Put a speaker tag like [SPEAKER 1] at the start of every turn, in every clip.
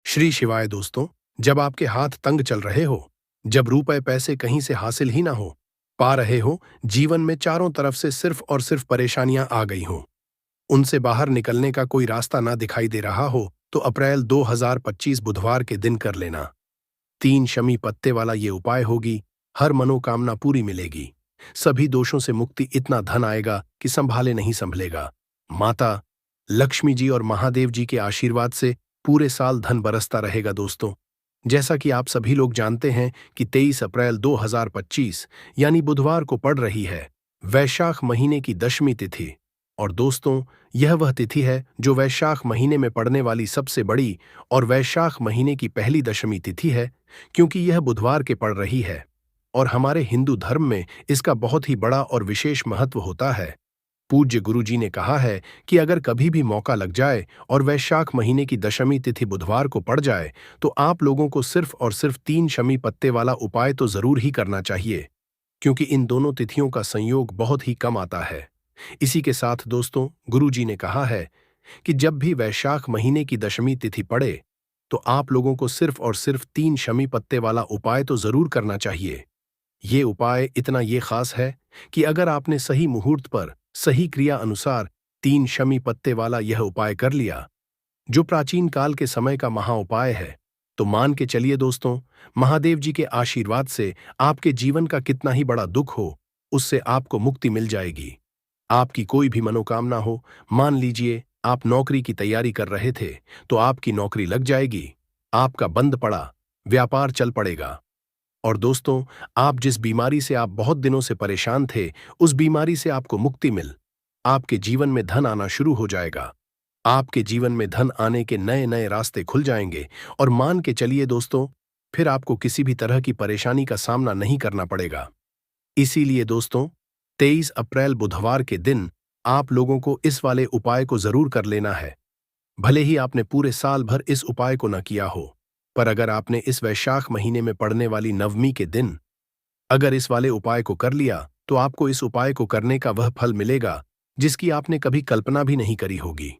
[SPEAKER 1] श्री शिवाय दोस्तों। जब आपके हाथ तंग चल रहे हो, जब रुपए पैसे कहीं से हासिल ही ना हो पा रहे हो, जीवन में चारों तरफ से सिर्फ और सिर्फ परेशानियां आ गई हो, उनसे बाहर निकलने का कोई रास्ता ना दिखाई दे रहा हो, तो अप्रैल 2025 बुधवार के दिन कर लेना। 3 शमी पत्ते वाला ये उपाय होगी। हर मनोकामना पूरी मिलेगी। सभी दोषों से मुक्ति, इतना धन आएगा कि संभाले नहीं संभलेगा। माता लक्ष्मी जी और महादेव जी के आशीर्वाद से पूरे साल धन बरसता रहेगा दोस्तों। जैसा कि आप सभी लोग जानते हैं कि 23 अप्रैल 2025 यानी बुधवार को पड़ रही है वैशाख महीने की दशमी तिथि। और दोस्तों, यह वह तिथि है जो वैशाख महीने में पड़ने वाली सबसे बड़ी और वैशाख महीने की पहली दशमी तिथि है, क्योंकि यह बुधवार के पड़ रही है। और हमारे हिंदू धर्म में इसका बहुत ही बड़ा और विशेष महत्व होता है। पूज्य गुरु जी ने कहा है कि अगर कभी भी मौका लग जाए और वैशाख महीने की दशमी तिथि बुधवार को पड़ जाए, तो आप लोगों को सिर्फ और सिर्फ 3 शमी पत्ते वाला उपाय तो जरूर ही करना चाहिए, क्योंकि इन दोनों तिथियों का संयोग बहुत ही कम आता है। इसी के साथ दोस्तों, गुरु जी ने कहा है कि जब भी वैशाख महीने की दशमी तिथि पड़े, तो आप लोगों को सिर्फ और सिर्फ 3 शमी पत्ते वाला उपाय तो जरूर करना चाहिए। ये उपाय इतना ये खास है कि अगर आपने सही मुहूर्त पर सही क्रिया अनुसार 3 शमी पत्ते वाला यह उपाय कर लिया, जो प्राचीन काल के समय का महा उपाय है, तो मान के चलिए दोस्तों, महादेव जी के आशीर्वाद से आपके जीवन का कितना ही बड़ा दुख हो, उससे आपको मुक्ति मिल जाएगी। आपकी कोई भी मनोकामना हो, मान लीजिए आप नौकरी की तैयारी कर रहे थे, तो आपकी नौकरी लग जाएगी। आपका बंद पड़ा व्यापार चल पड़ेगा। और दोस्तों, आप जिस बीमारी से आप बहुत दिनों से परेशान थे, उस बीमारी से आपको मुक्ति मिल आपके जीवन में धन आना शुरू हो जाएगा। आपके जीवन में धन आने के नए नए रास्ते खुल जाएंगे। और मान के चलिए दोस्तों, फिर आपको किसी भी तरह की परेशानी का सामना नहीं करना पड़ेगा। इसीलिए दोस्तों, 23 अप्रैल बुधवार के दिन आप लोगों को इस वाले उपाय को जरूर कर लेना है। भले ही आपने पूरे साल भर इस उपाय को न किया हो, पर अगर आपने इस वैशाख महीने में पड़ने वाली नवमी के दिन अगर इस वाले उपाय को कर लिया, तो आपको इस उपाय को करने का वह फल मिलेगा जिसकी आपने कभी कल्पना भी नहीं करी होगी।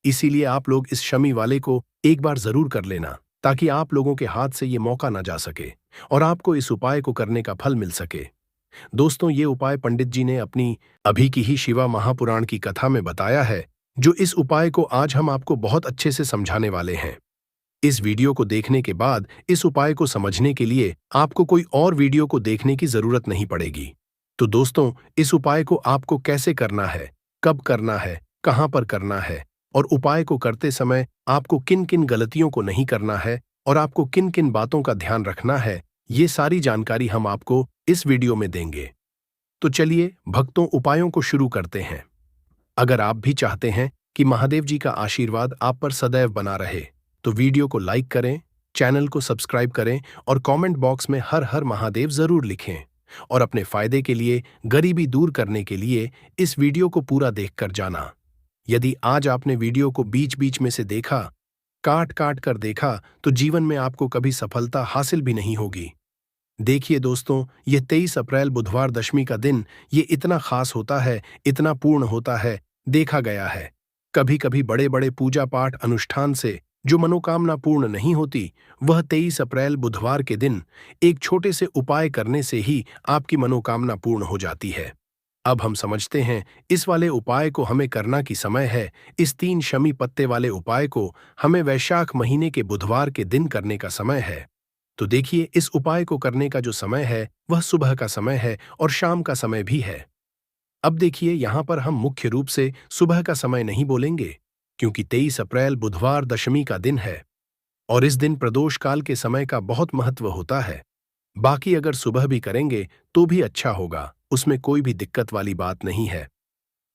[SPEAKER 1] इसीलिए आप लोग इस शमी वाले को एक बार जरूर कर लेना, ताकि आप लोगों के हाथ से ये मौका ना जा सके और आपको इस उपाय को करने का फल मिल सके। दोस्तों, ये उपाय पंडित जी ने अपनी अभी की ही शिवा महापुराण की कथा में बताया है, जो इस उपाय को आज हम आपको बहुत अच्छे से समझाने वाले हैं। इस वीडियो को देखने के बाद इस उपाय को समझने के लिए आपको कोई और वीडियो को देखने की जरूरत नहीं पड़ेगी। तो दोस्तों, इस उपाय को आपको कैसे करना है, कब करना है, कहां पर करना है, और उपाय को करते समय आपको किन किन गलतियों को नहीं करना है और आपको किन किन बातों का ध्यान रखना है, ये सारी जानकारी हम आपको इस वीडियो में देंगे। तो चलिए भक्तों, उपायों को शुरू करते हैं। अगर आप भी चाहते हैं कि महादेव जी का आशीर्वाद आप पर सदैव बना रहे, तो वीडियो को लाइक करें, चैनल को सब्सक्राइब करें और कमेंट बॉक्स में हर हर महादेव जरूर लिखें। और अपने फायदे के लिए, गरीबी दूर करने के लिए इस वीडियो को पूरा देखकर जाना। यदि आज आपने वीडियो को बीच बीच में से देखा, काट काट कर देखा, तो जीवन में आपको कभी सफलता हासिल भी नहीं होगी। देखिए दोस्तों, यह 23 अप्रैल बुधवार दशमी का दिन ये इतना खास होता है, इतना पूर्ण होता है। देखा गया है कभी कभी बड़े बड़े पूजा पाठ अनुष्ठान से जो मनोकामना पूर्ण नहीं होती, वह 23 अप्रैल बुधवार के दिन एक छोटे से उपाय करने से ही आपकी मनोकामना पूर्ण हो जाती है। अब हम समझते हैं इस वाले उपाय को हमें करना की समय है। इस 3 शमी पत्ते वाले उपाय को हमें वैशाख महीने के बुधवार के दिन करने का समय है। तो देखिए, इस उपाय को करने का जो समय है वह सुबह का समय है और शाम का समय भी है। अब देखिए, यहां पर हम मुख्य रूप से सुबह का समय नहीं बोलेंगे, क्योंकि 23 अप्रैल बुधवार दशमी का दिन है और इस दिन प्रदोष काल के समय का बहुत महत्व होता है। बाकी अगर सुबह भी करेंगे तो भी अच्छा होगा, उसमें कोई भी दिक्कत वाली बात नहीं है।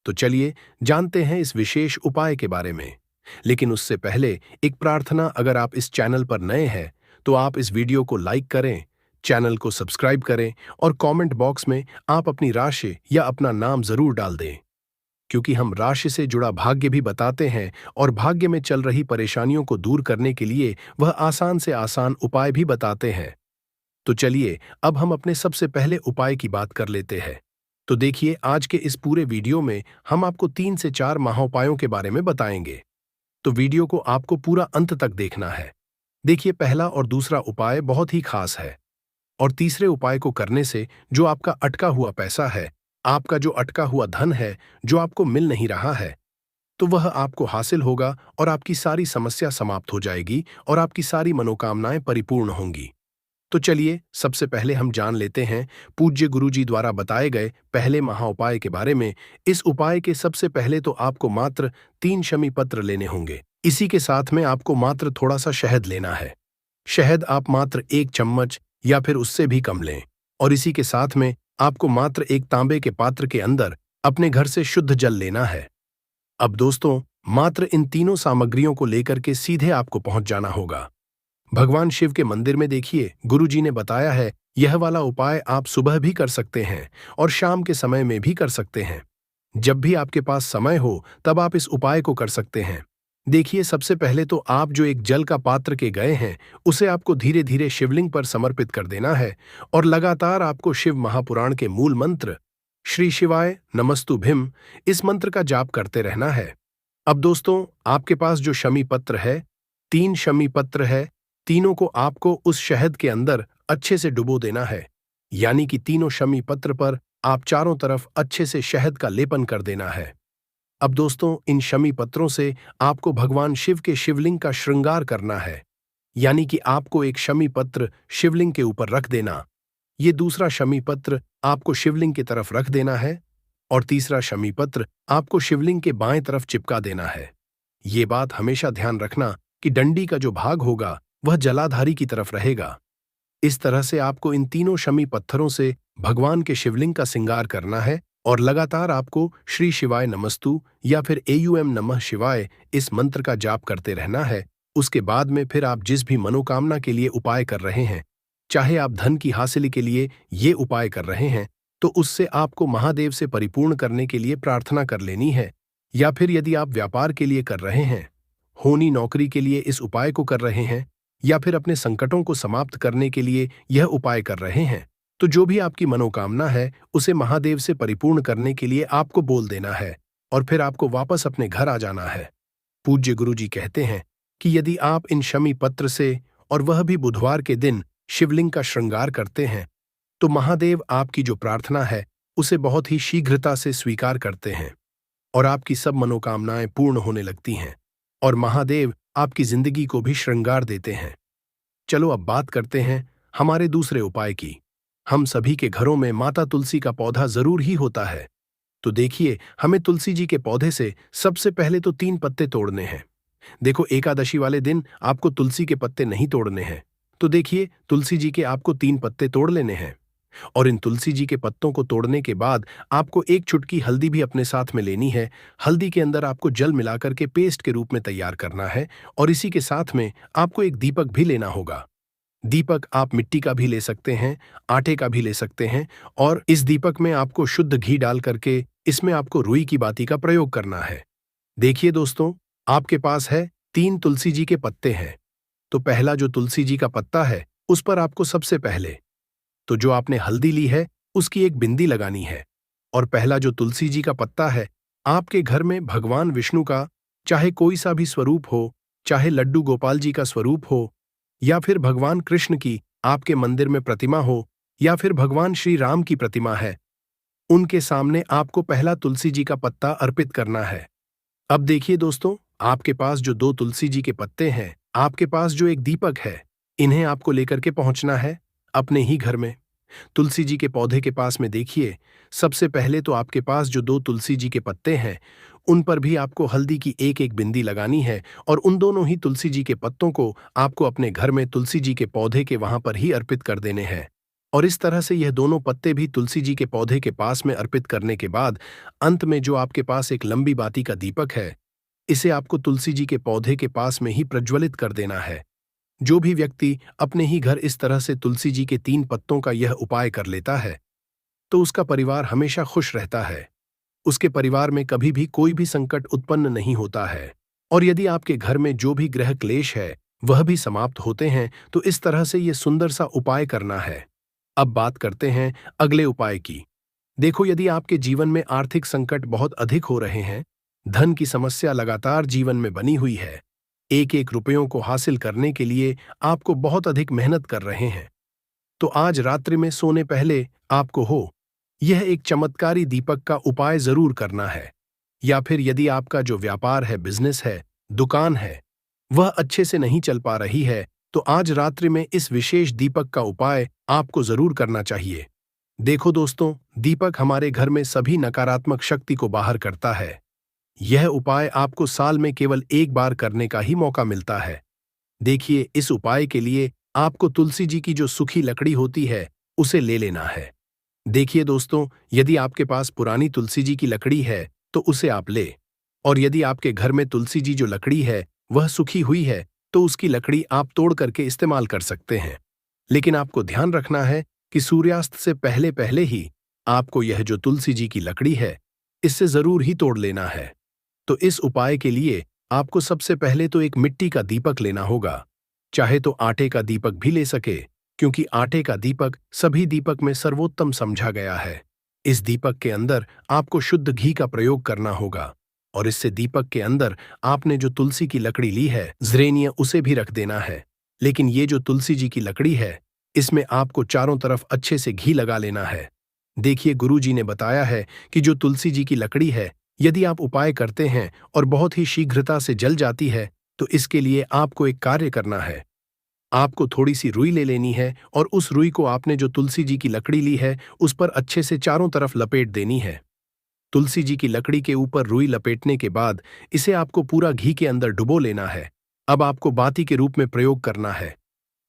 [SPEAKER 1] तो चलिए जानते हैं इस विशेष उपाय के बारे में। लेकिन उससे पहले एक प्रार्थना, अगर आप इस चैनल पर नए हैं तो आप इस वीडियो को लाइक करें, चैनल को सब्सक्राइब करें और कमेंट बॉक्स में आप अपनी राशि या अपना नाम जरूर डाल दें, क्योंकि हम राशि से जुड़ा भाग्य भी बताते हैं और भाग्य में चल रही परेशानियों को दूर करने के लिए वह आसान से आसान उपाय भी बताते हैं। तो चलिए अब हम अपने सबसे पहले उपाय की बात कर लेते हैं। तो देखिए, आज के इस पूरे वीडियो में हम आपको 3 से 4 महाउपायों के बारे में बताएंगे। तो वीडियो को आपको पूरा अंत तक देखना है। देखिए, पहला और दूसरा उपाय बहुत ही खास है। और तीसरे उपाय को करने से जो आपका अटका हुआ पैसा है, आपका जो अटका हुआ धन है, जो आपको मिल नहीं रहा है, तो वह आपको हासिल होगा और आपकी सारी समस्या समाप्त हो जाएगी और आपकी सारी मनोकामनाएं परिपूर्ण होंगी। तो चलिए, सबसे पहले हम जान लेते हैं पूज्य गुरुजी द्वारा बताए गए पहले महाउपाय के बारे में। इस उपाय के सबसे पहले तो आपको मात्र 3 शमी पत्र लेने होंगे। इसी के साथ में आपको मात्र थोड़ा सा शहद लेना है। शहद आप मात्र 1 चम्मच या फिर उससे भी कम लें। और इसी के साथ में आपको मात्र एक तांबे के पात्र के अंदर अपने घर से शुद्ध जल लेना है। अब दोस्तों, मात्र इन तीनों सामग्रियों को लेकर के सीधे आपको पहुंच जाना होगा भगवान शिव के मंदिर में। देखिए, गुरुजी ने बताया है यह वाला उपाय आप सुबह भी कर सकते हैं और शाम के समय में भी कर सकते हैं। जब भी आपके पास समय हो तब आप इस उपाय को कर सकते हैं। देखिए, सबसे पहले तो आप जो एक जल का पात्र के गए हैं, उसे आपको धीरे धीरे शिवलिंग पर समर्पित कर देना है और लगातार आपको शिव महापुराण के मूल मंत्र श्री शिवाय नमस्तुभ्यम, इस मंत्र का जाप करते रहना है। अब दोस्तों, आपके पास जो शमी पत्र है, 3 शमी पत्र है, तीनों को आपको उस शहद के अंदर अच्छे से डुबो देना है। यानी कि तीनों शमी पत्र पर आप चारों तरफ अच्छे से शहद का लेपन कर देना है। अब दोस्तों, इन शमी पत्रों से आपको भगवान शिव के शिवलिंग का श्रृंगार करना है। यानी कि आपको एक शमी पत्र शिवलिंग के ऊपर रख देना, ये दूसरा शमी पत्र आपको शिवलिंग की तरफ रख देना है और तीसरा शमी पत्र आपको शिवलिंग के बाएं तरफ चिपका देना है। ये बात हमेशा ध्यान रखना कि डंडी का जो भाग होगा वह जलाधारी की तरफ रहेगा। इस तरह से आपको इन तीनों शमी पत्थरों से भगवान के शिवलिंग का श्रृंगार करना है और लगातार आपको श्री शिवाय नमस्तु या फिर एयूएम नमः शिवाय इस मंत्र का जाप करते रहना है। उसके बाद में फिर आप जिस भी मनोकामना के लिए उपाय कर रहे हैं, चाहे आप धन की हासिल के लिए ये उपाय कर रहे हैं, तो उससे आपको महादेव से परिपूर्ण करने के लिए प्रार्थना कर लेनी है। या फिर यदि आप व्यापार के लिए कर रहे हैं, होनी नौकरी के लिए इस उपाय को कर रहे हैं, या फिर अपने संकटों को समाप्त करने के लिए यह उपाय कर रहे हैं, तो जो भी आपकी मनोकामना है उसे महादेव से परिपूर्ण करने के लिए आपको बोल देना है और फिर आपको वापस अपने घर आ जाना है। पूज्य गुरुजी कहते हैं कि यदि आप इन शमी पत्र से, और वह भी बुधवार के दिन, शिवलिंग का श्रृंगार करते हैं, तो महादेव आपकी जो प्रार्थना है उसे बहुत ही शीघ्रता से स्वीकार करते हैं और आपकी सब मनोकामनाएं पूर्ण होने लगती हैं और महादेव आपकी जिंदगी को भी श्रृंगार देते हैं। चलो अब बात करते हैं हमारे दूसरे उपाय की। हम सभी के घरों में माता तुलसी का पौधा जरूर ही होता है। तो देखिए, हमें तुलसी जी के पौधे से सबसे पहले तो 3 पत्ते तोड़ने हैं। देखो, एकादशी वाले दिन आपको तुलसी के पत्ते नहीं तोड़ने हैं। तो देखिए, तुलसी जी के आपको 3 पत्ते तोड़ लेने हैं और इन तुलसी जी के पत्तों को तोड़ने के बाद आपको 1 चुटकी हल्दी भी अपने साथ में लेनी है। हल्दी के अंदर आपको जल मिलाकर के पेस्ट के रूप में तैयार करना है और इसी के साथ में आपको एक दीपक भी लेना होगा। दीपक आप मिट्टी का भी ले सकते हैं, आटे का भी ले सकते हैं और इस दीपक में आपको शुद्ध घी डाल करके इसमें आपको रुई की बाती का प्रयोग करना है। देखिए दोस्तों, आपके पास है 3 तुलसी जी के पत्ते हैं। तो पहला जो तुलसी जी का पत्ता है उस पर आपको सबसे पहले तो जो आपने हल्दी ली है उसकी एक बिंदी लगानी है। और पहला जो तुलसी जी का पत्ता है, आपके घर में भगवान विष्णु का चाहे कोई सा भी स्वरूप हो, चाहे लड्डू गोपाल जी का स्वरूप हो, या फिर भगवान कृष्ण की आपके मंदिर में प्रतिमा हो, या फिर भगवान श्री राम की प्रतिमा है, उनके सामने आपको पहला तुलसी जी का पत्ता अर्पित करना है। अब देखिए दोस्तों, आपके पास जो 2 तुलसी जी के पत्ते हैं, आपके पास जो एक दीपक है, इन्हें आपको लेकर के पहुंचना है अपने ही घर में। तुलसी जी के पौधे के पास में देखिए, सबसे पहले तो आपके पास जो 2 तुलसी जी के पत्ते हैं उन पर भी आपको हल्दी की एक एक बिंदी लगानी है और उन दोनों ही तुलसी जी के पत्तों को आपको अपने घर में तुलसी जी के पौधे के वहां पर ही अर्पित कर देने हैं। और इस तरह से यह दोनों पत्ते भी तुलसी जी के पौधे के पास में अर्पित करने के बाद अंत में जो आपके पास एक लंबी बाती का दीपक है, इसे आपको तुलसी जी के पौधे के पास में ही प्रज्वलित कर देना है। जो भी व्यक्ति अपने ही घर इस तरह से तुलसी जी के 3 पत्तों का यह उपाय कर लेता है, तो उसका परिवार हमेशा खुश रहता है। उसके परिवार में कभी भी कोई भी संकट उत्पन्न नहीं होता है और यदि आपके घर में जो भी ग्रह क्लेश है वह भी समाप्त होते हैं। तो इस तरह से यह सुंदर सा उपाय करना है। अब बात करते हैं अगले उपाय की। देखो, यदि आपके जीवन में आर्थिक संकट बहुत अधिक हो रहे हैं, धन की समस्या लगातार जीवन में बनी हुई है, एक एक रुपयों को हासिल करने के लिए आपको बहुत अधिक मेहनत कर रहे हैं, तो आज रात्रि में सोने पहले आपको यह एक चमत्कारी दीपक का उपाय जरूर करना है। या फिर यदि आपका जो व्यापार है, बिजनेस है, दुकान है, वह अच्छे से नहीं चल पा रही है, तो आज रात्रि में इस विशेष दीपक का उपाय आपको जरूर करना चाहिए। देखो दोस्तों, दीपक हमारे घर में सभी नकारात्मक शक्ति को बाहर करता है। यह उपाय आपको साल में केवल एक बार करने का ही मौका मिलता है। देखिए, इस उपाय के लिए आपको तुलसी जी की जो सूखी लकड़ी होती है, उसे ले लेना है। देखिए दोस्तों, यदि आपके पास पुरानी तुलसी जी की लकड़ी है, तो उसे आप ले। और यदि आपके घर में तुलसी जी जो लकड़ी है, वह सूखी हुई है, तो उसकी लकड़ी आप तोड़ करके इस्तेमाल कर सकते हैं। लेकिन आपको ध्यान रखना है कि सूर्यास्त से पहले पहले ही आपको यह जो तुलसी जी की लकड़ी है, इससे जरूर ही तोड़ लेना है। तो इस उपाय के लिए आपको सबसे पहले तो एक मिट्टी का दीपक लेना होगा। चाहे तो आटे का दीपक भी ले सके, क्योंकि आटे का दीपक सभी दीपक में सर्वोत्तम समझा गया है। इस दीपक के अंदर आपको शुद्ध घी का प्रयोग करना होगा, और इससे दीपक के अंदर आपने जो तुलसी की लकड़ी ली है, ज़रेनिया, उसे भी रख देना है। लेकिन ये जो तुलसी जी की लकड़ी है, इसमें आपको चारों तरफ अच्छे से घी लगा लेना है। देखिए, गुरु जी ने बताया है कि जो तुलसी जी की लकड़ी है, यदि आप उपाय करते हैं और बहुत ही शीघ्रता से जल जाती है, तो इसके लिए आपको एक कार्य करना है। आपको थोड़ी सी रुई ले लेनी है और उस रुई को आपने जो तुलसी जी की लकड़ी ली है, उस पर अच्छे से चारों तरफ लपेट देनी है। तुलसी जी की लकड़ी के ऊपर रुई लपेटने के बाद इसे आपको पूरा घी के अंदर डुबो लेना है। अब आपको बाती के रूप में प्रयोग करना है।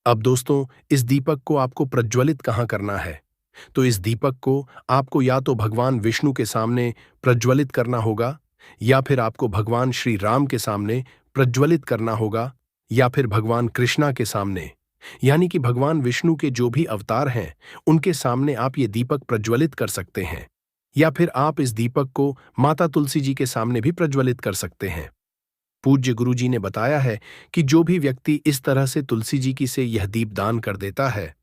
[SPEAKER 1] अब दोस्तों, इस दीपक को आपको प्रज्वलित कहाँ करना है? तो इस दीपक को आपको या तो भगवान विष्णु के सामने प्रज्वलित करना होगा, या फिर आपको भगवान श्री राम के सामने प्रज्वलित करना होगा, या फिर भगवान कृष्णा के सामने, यानी कि भगवान विष्णु के जो भी अवतार हैं, उनके सामने आप ये दीपक प्रज्वलित कर सकते हैं। या फिर आप इस दीपक को माता तुलसी जी के सामने भी प्रज्वलित कर सकते हैं। पूज्य गुरु जी ने बताया है कि जो भी व्यक्ति इस तरह से तुलसी जी की से यह दीप दान कर देता है,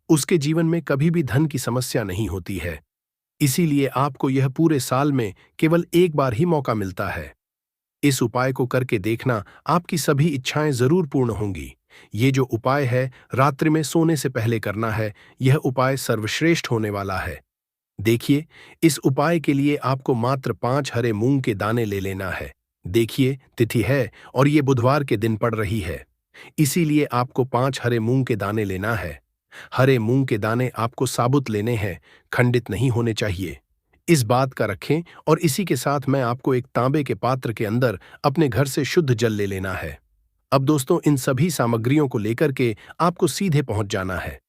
[SPEAKER 1] उसके जीवन में कभी भी धन की समस्या नहीं होती है। इसीलिए आपको यह पूरे साल में केवल एक बार ही मौका मिलता है। इस उपाय को करके देखना, आपकी सभी इच्छाएं जरूर पूर्ण होंगी। ये जो उपाय है, रात्रि में सोने से पहले करना है। यह उपाय सर्वश्रेष्ठ होने वाला है। देखिए, इस उपाय के लिए आपको मात्र 5 हरे मूंग के दाने ले लेना है। देखिए, तिथि है और ये बुधवार के दिन पड़ रही है, इसीलिए आपको 5 हरे मूंग के दाने लेना है। हरे मूंग के दाने आपको साबुत लेने हैं, खंडित नहीं होने चाहिए। इस बात का रखें। और इसी के साथ मैं आपको एक तांबे के पात्र के अंदर अपने घर से शुद्ध जल ले लेना है। अब दोस्तों, इन सभी सामग्रियों को लेकर के आपको सीधे पहुंच जाना है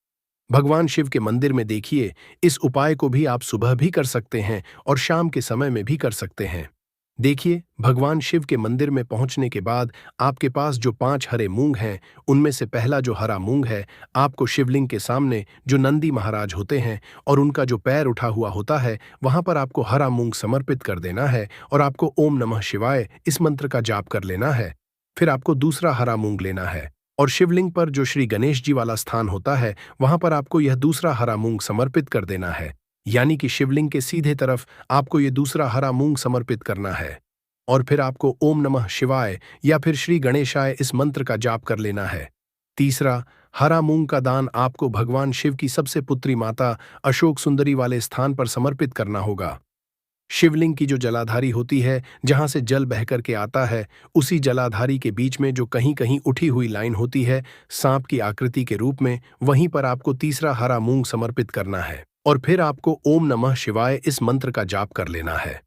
[SPEAKER 1] भगवान शिव के मंदिर में। देखिए, इस उपाय को भी आप सुबह भी कर सकते हैं और शाम के समय में भी कर सकते हैं। देखिए, भगवान शिव के मंदिर में पहुंचने के बाद आपके पास जो 5 हरे मूंग हैं, उनमें से पहला जो हरा मूंग है, आपको शिवलिंग के सामने जो नंदी महाराज होते हैं और उनका जो पैर उठा हुआ होता है, वहां पर आपको हरा मूंग समर्पित कर देना है और आपको ओम नमः शिवाय इस मंत्र का जाप कर लेना है। फिर आपको दूसरा हरा मूंग लेना है और शिवलिंग पर जो श्री गणेश जी वाला स्थान होता है, वहां पर आपको यह दूसरा हरा मूंग समर्पित कर देना है। यानी कि शिवलिंग के सीधे तरफ आपको ये दूसरा हरा मूंग समर्पित करना है। और फिर आपको ओम नमः शिवाय या फिर श्री गणेशाय इस मंत्र का जाप कर लेना है। तीसरा, हरा मूंग का दान आपको भगवान शिव की सबसे पुत्री माता अशोक सुंदरी वाले स्थान पर समर्पित करना होगा। शिवलिंग की जो जलाधारी होती है, जहां से जल बह करके आता है, उसी जलाधारी के बीच में जो कहीं कहीं उठी हुई लाइन होती है सांप की आकृति के रूप में, वहीं पर आपको तीसरा हरा मूंग समर्पित करना है। और फिर आपको ओम नमः शिवाय इस मंत्र का जाप कर लेना है।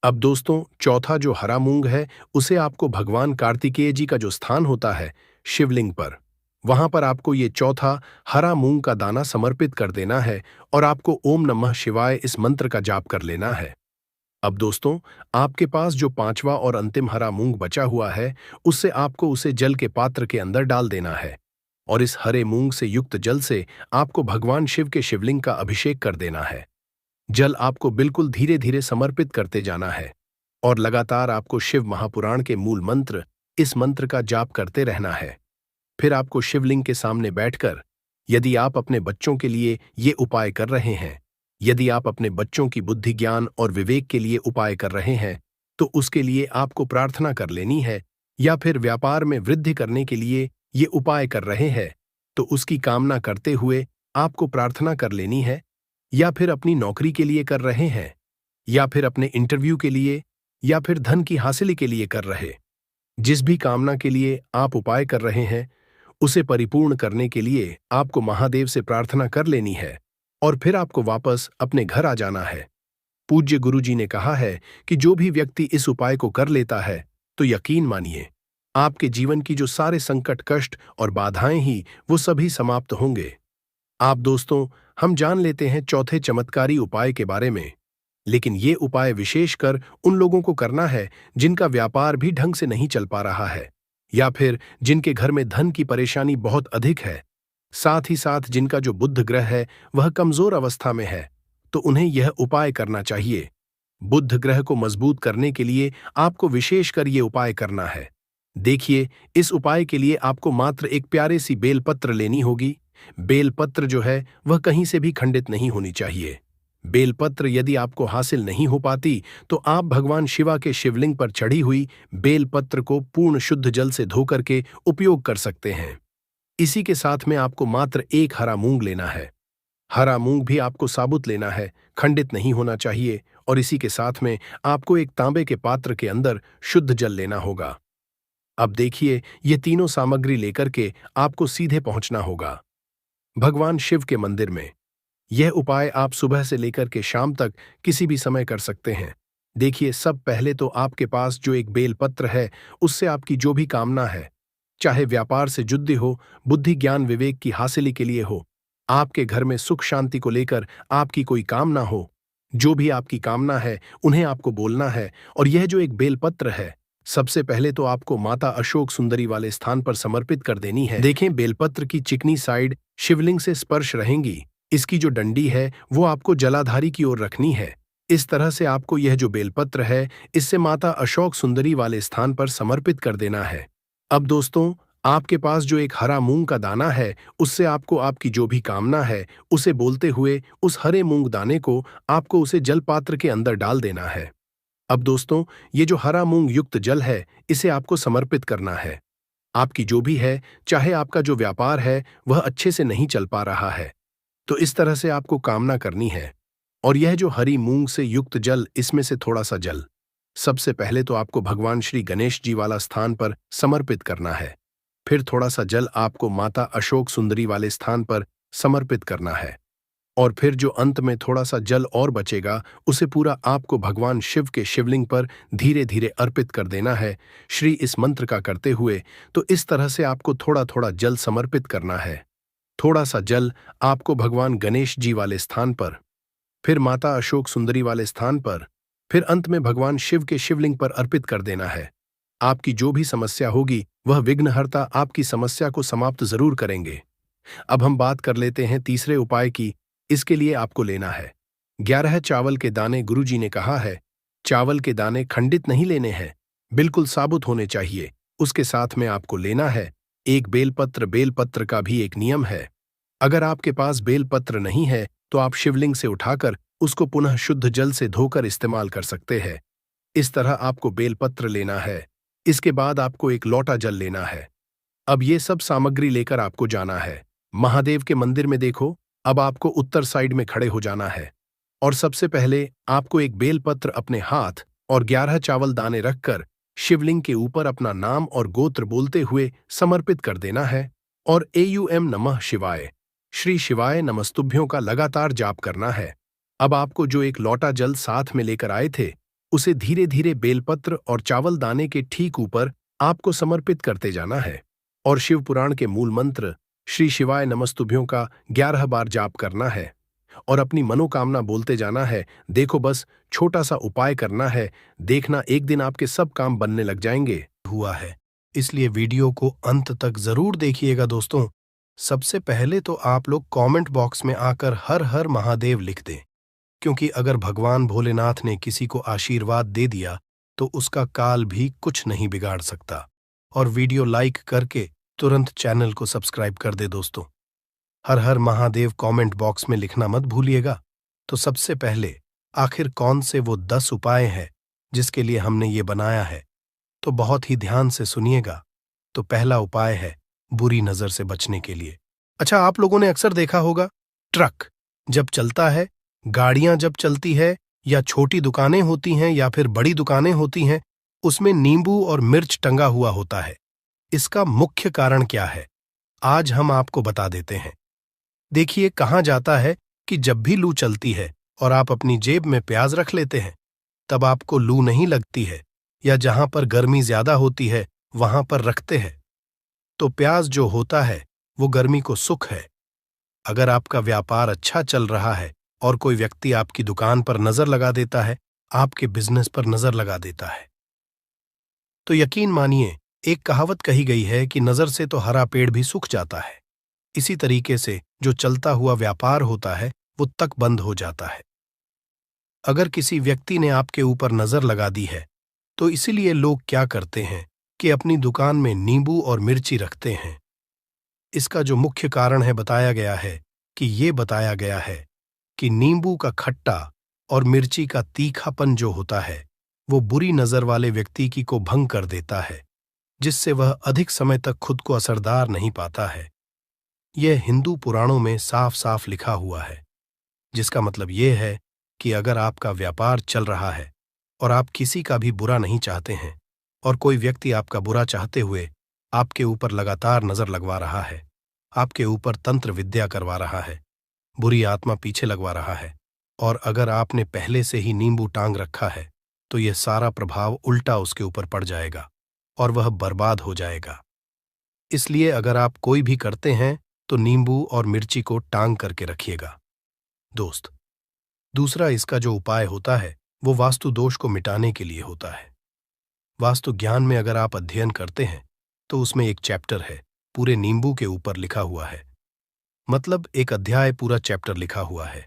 [SPEAKER 1] अब दोस्तों, चौथा जो हरा मूंग है, उसे आपको भगवान कार्तिकेय जी का जो स्थान होता है शिवलिंग पर, वहां पर आपको ये चौथा हरा मूंग का दाना समर्पित कर देना है और आपको ओम नमः शिवाय इस मंत्र का जाप कर लेना है। अब दोस्तों, आपके पास जो 5वां और अंतिम हरा मूंग बचा हुआ है, उससे आपको उसे जल के पात्र के अंदर डाल देना है और इस हरे मूंग से युक्त जल से आपको भगवान शिव के शिवलिंग का अभिषेक कर देना है। जल आपको बिल्कुल धीरे धीरे समर्पित करते जाना है और लगातार आपको शिव महापुराण के मूल मंत्र, इस मंत्र का जाप करते रहना है। फिर आपको शिवलिंग के सामने बैठकर, यदि आप अपने बच्चों के लिए ये उपाय कर रहे हैं, यदि आप अपने बच्चों की बुद्धि, ज्ञान और विवेक के लिए उपाय कर रहे हैं, तो उसके लिए आपको प्रार्थना कर लेनी है। या फिर व्यापार में वृद्धि करने के लिए ये उपाय कर रहे हैं, तो उसकी कामना करते हुए आपको प्रार्थना कर लेनी है। या फिर अपनी नौकरी के लिए कर रहे हैं, या फिर अपने इंटरव्यू के लिए, या फिर धन की हासिली के लिए कर रहे, जिस भी कामना के लिए आप उपाय कर रहे हैं, उसे परिपूर्ण करने के लिए आपको महादेव से प्रार्थना कर लेनी है और फिर आपको वापस अपने घर आ जाना है। पूज्य गुरुजी ने कहा है कि जो भी व्यक्ति इस उपाय को कर लेता है, तो यकीन मानिए, आपके जीवन की जो सारे संकट, कष्ट और बाधाएं ही वो सभी समाप्त होंगे। आप दोस्तों, हम जान लेते हैं चौथे चमत्कारी उपाय के बारे में, लेकिन ये उपाय विशेषकर उन लोगों को करना है जिनका व्यापार भी ढंग से नहीं चल पा रहा है, या फिर जिनके घर में धन की परेशानी बहुत अधिक है, साथ ही साथ जिनका जो बुध ग्रह है वह कमजोर अवस्था में है, तो उन्हें यह उपाय करना चाहिए। बुध ग्रह को मजबूत करने के लिए आपको विशेषकर ये उपाय करना है। देखिए, इस उपाय के लिए आपको मात्र एक प्यारे सी बेलपत्र लेनी होगी। बेलपत्र जो है वह कहीं से भी खंडित नहीं होनी चाहिए। बेलपत्र यदि आपको हासिल नहीं हो पाती, तो आप भगवान शिवा के शिवलिंग पर चढ़ी हुई बेलपत्र को पूर्ण शुद्ध जल से धोकर के उपयोग कर सकते हैं। इसी के साथ में आपको मात्र एक हरा मूंग लेना है। हरा मूंग भी आपको साबुत लेना है, खंडित नहीं होना चाहिए। और इसी के साथ में आपको एक तांबे के पात्र के अंदर शुद्ध जल लेना होगा। अब देखिए, ये तीनों सामग्री लेकर के आपको सीधे पहुंचना होगा भगवान शिव के मंदिर में। यह उपाय आप सुबह से लेकर के शाम तक किसी भी समय कर सकते हैं। देखिए, सब पहले तो आपके पास जो एक बेलपत्र है, उससे आपकी जो भी कामना है, चाहे व्यापार से जुड़ी हो, बुद्धि ज्ञान विवेक की हासिली के लिए हो, आपके घर में सुख शांति को लेकर आपकी कोई कामना हो, जो भी आपकी कामना है उन्हें आपको बोलना है। और यह जो एक बेलपत्र है, सबसे पहले तो आपको माता अशोक सुंदरी वाले स्थान पर समर्पित कर देनी है। देखें, बेलपत्र की चिकनी साइड शिवलिंग से स्पर्श रहेंगी। इसकी जो डंडी है वो आपको जलाधारी की ओर रखनी है। इस तरह से आपको यह जो बेलपत्र है, इससे माता अशोक सुंदरी वाले स्थान पर समर्पित कर देना है। अब दोस्तों, आपके पास जो एक हरा मूंग का दाना है, उससे आपको आपकी जो भी कामना है उसे बोलते हुए उस हरे मूंग दाने को आपको उसे जल पात्र के अंदर डाल देना है। अब दोस्तों, ये जो हरा मूंग युक्त जल है, इसे आपको समर्पित करना है। आपकी जो भी है, चाहे आपका जो व्यापार है वह अच्छे से नहीं चल पा रहा है, तो इस तरह से आपको कामना करनी है। और यह जो हरी मूंग से युक्त जल, इसमें से थोड़ा सा जल सबसे पहले तो आपको भगवान श्री गणेश जी वाला स्थान पर समर्पित करना है। फिर थोड़ा सा जल आपको माता अशोक सुंदरी वाले स्थान पर समर्पित करना है। और फिर जो अंत में थोड़ा सा जल और बचेगा, उसे पूरा आपको भगवान शिव के शिवलिंग पर धीरे धीरे अर्पित कर देना है, श्री इस मंत्र का करते हुए। तो इस तरह से आपको थोड़ा थोड़ा जल समर्पित करना है। थोड़ा सा जल आपको भगवान गणेश जी वाले स्थान पर, फिर माता अशोक सुंदरी वाले स्थान पर, फिर अंत में भगवान शिव के शिवलिंग पर अर्पित कर देना है। आपकी जो भी समस्या होगी, वह विघ्नहर्ता आपकी समस्या को समाप्त जरूर करेंगे। अब हम बात कर लेते हैं तीसरे उपाय की। इसके लिए आपको लेना है 11 चावल के दाने। गुरुजी ने कहा है, चावल के दाने खंडित नहीं लेने हैं, बिल्कुल साबुत होने चाहिए। उसके साथ में आपको लेना है एक बेलपत्र। बेलपत्र का भी एक नियम है, अगर आपके पास बेलपत्र नहीं है तो आप शिवलिंग से उठाकर उसको पुनः शुद्ध जल से धोकर इस्तेमाल कर सकते हैं। इस तरह आपको बेलपत्र लेना है। इसके बाद आपको एक लोटा जल लेना है। अब ये सब सामग्री लेकर आपको जाना है महादेव के मंदिर में। देखो, अब आपको उत्तर साइड में खड़े हो जाना है और सबसे पहले आपको एक बेलपत्र अपने हाथ और 11 चावल दाने रखकर शिवलिंग के ऊपर अपना नाम और गोत्र बोलते हुए समर्पित कर देना है। और एयूएम नमः शिवाय, श्री शिवाय नमस्तुभ्यों का लगातार जाप करना है। अब आपको जो एक लोटा जल साथ में लेकर आए थे, उसे धीरे धीरे बेलपत्र और चावल दाने के ठीक ऊपर आपको समर्पित करते जाना है और शिव पुराण के मूल मंत्र श्री शिवाय नमस्तुभ्यों का 11 बार जाप करना है और अपनी मनोकामना बोलते जाना है। देखो, बस छोटा सा उपाय करना है, देखना एक दिन आपके सब काम बनने लग जाएंगे। हुआ है, इसलिए वीडियो को अंत तक जरूर देखिएगा दोस्तों। सबसे पहले तो आप लोग कमेंट बॉक्स में आकर हर हर महादेव लिख दें, क्योंकि अगर भगवान भोलेनाथ ने किसी को आशीर्वाद दे दिया तो उसका काल भी कुछ नहीं बिगाड़ सकता। और वीडियो लाइक करके तुरंत चैनल को सब्सक्राइब कर दे दोस्तों। हर हर महादेव कमेंट बॉक्स में लिखना मत भूलिएगा। तो सबसे पहले आखिर कौन से वो 10 उपाय हैं जिसके लिए हमने ये बनाया है, तो बहुत ही ध्यान से सुनिएगा। तो पहला उपाय है बुरी नजर से बचने के लिए। अच्छा, आप लोगों ने अक्सर देखा होगा, ट्रक जब चलता है, गाड़ियां जब चलती है, या छोटी दुकानें होती हैं या फिर बड़ी दुकानें होती हैं, उसमें नींबू और मिर्च टंगा हुआ होता है। इसका मुख्य कारण क्या है, आज हम आपको बता देते हैं। देखिए, कहा जाता है कि जब भी लू चलती है और आप अपनी जेब में प्याज रख लेते हैं, तब आपको लू नहीं लगती है, या जहां पर गर्मी ज्यादा होती है वहां पर रखते हैं तो प्याज जो होता है वो गर्मी को सुख है। अगर आपका व्यापार अच्छा चल रहा है और कोई व्यक्ति आपकी दुकान पर नजर लगा देता है, आपके बिजनेस पर नजर लगा देता है, तो यकीन मानिए, एक कहावत कही गई है कि नजर से तो हरा पेड़ भी सूख जाता है। इसी तरीके से जो चलता हुआ व्यापार होता है वो तक बंद हो जाता है। अगर किसी व्यक्ति ने आपके ऊपर नजर लगा दी है, तो इसीलिए लोग क्या करते हैं कि अपनी दुकान में नींबू और मिर्ची रखते हैं। इसका जो मुख्य कारण है बताया गया है कि नींबू का खट्टा और मिर्ची का तीखापन जो होता है वो बुरी नजर वाले व्यक्ति की को भंग कर देता है, जिससे वह अधिक समय तक खुद को असरदार नहीं पाता है। यह हिंदू पुराणों में साफ साफ लिखा हुआ है, जिसका मतलब यह है कि अगर आपका व्यापार चल रहा है और आप किसी का भी बुरा नहीं चाहते हैं, और कोई व्यक्ति आपका बुरा चाहते हुए आपके ऊपर लगातार नजर लगवा रहा है, आपके ऊपर तंत्र विद्या करवा रहा है, बुरी आत्मा पीछे लगवा रहा है, और अगर आपने पहले से ही नींबू टांग रखा है, तो यह सारा प्रभाव उल्टा उसके ऊपर पड़ जाएगा और वह बर्बाद हो जाएगा। इसलिए अगर आप कोई भी करते हैं तो नींबू और मिर्ची को टांग करके रखिएगा। दोस्त, दूसरा इसका जो उपाय होता है वो वास्तु दोष को मिटाने के लिए होता है। वास्तु ज्ञान में अगर आप अध्ययन करते हैं तो उसमें एक चैप्टर है पूरे नींबू के ऊपर लिखा हुआ है, मतलब एक अध्याय पूरा चैप्टर लिखा हुआ है।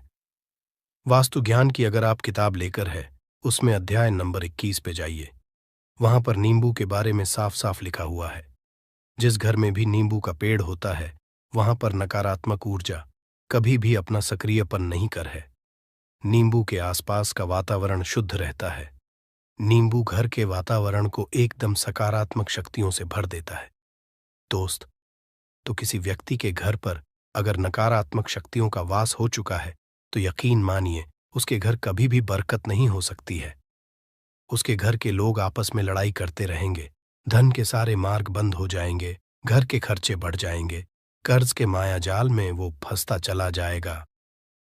[SPEAKER 1] वास्तु ज्ञान की अगर आप किताब लेकर है, उसमें अध्याय नंबर 21 पे जाइए। वहां पर नींबू के बारे में साफ साफ लिखा हुआ है। जिस घर में भी नींबू का पेड़ होता है वहां पर नकारात्मक ऊर्जा कभी भी अपना सक्रियपन नहीं कर है। नींबू के आसपास का वातावरण शुद्ध रहता है। नींबू घर के वातावरण को एकदम सकारात्मक शक्तियों से भर देता है। दोस्त, तो किसी व्यक्ति के घर पर अगर नकारात्मक शक्तियों का वास हो चुका है तो यकीन मानिए उसके घर कभी भी बरकत नहीं हो सकती है। उसके घर के लोग आपस में लड़ाई करते रहेंगे, धन के सारे मार्ग बंद हो जाएंगे, घर के खर्चे बढ़ जाएंगे, कर्ज के माया जाल में वो फंसता चला जाएगा।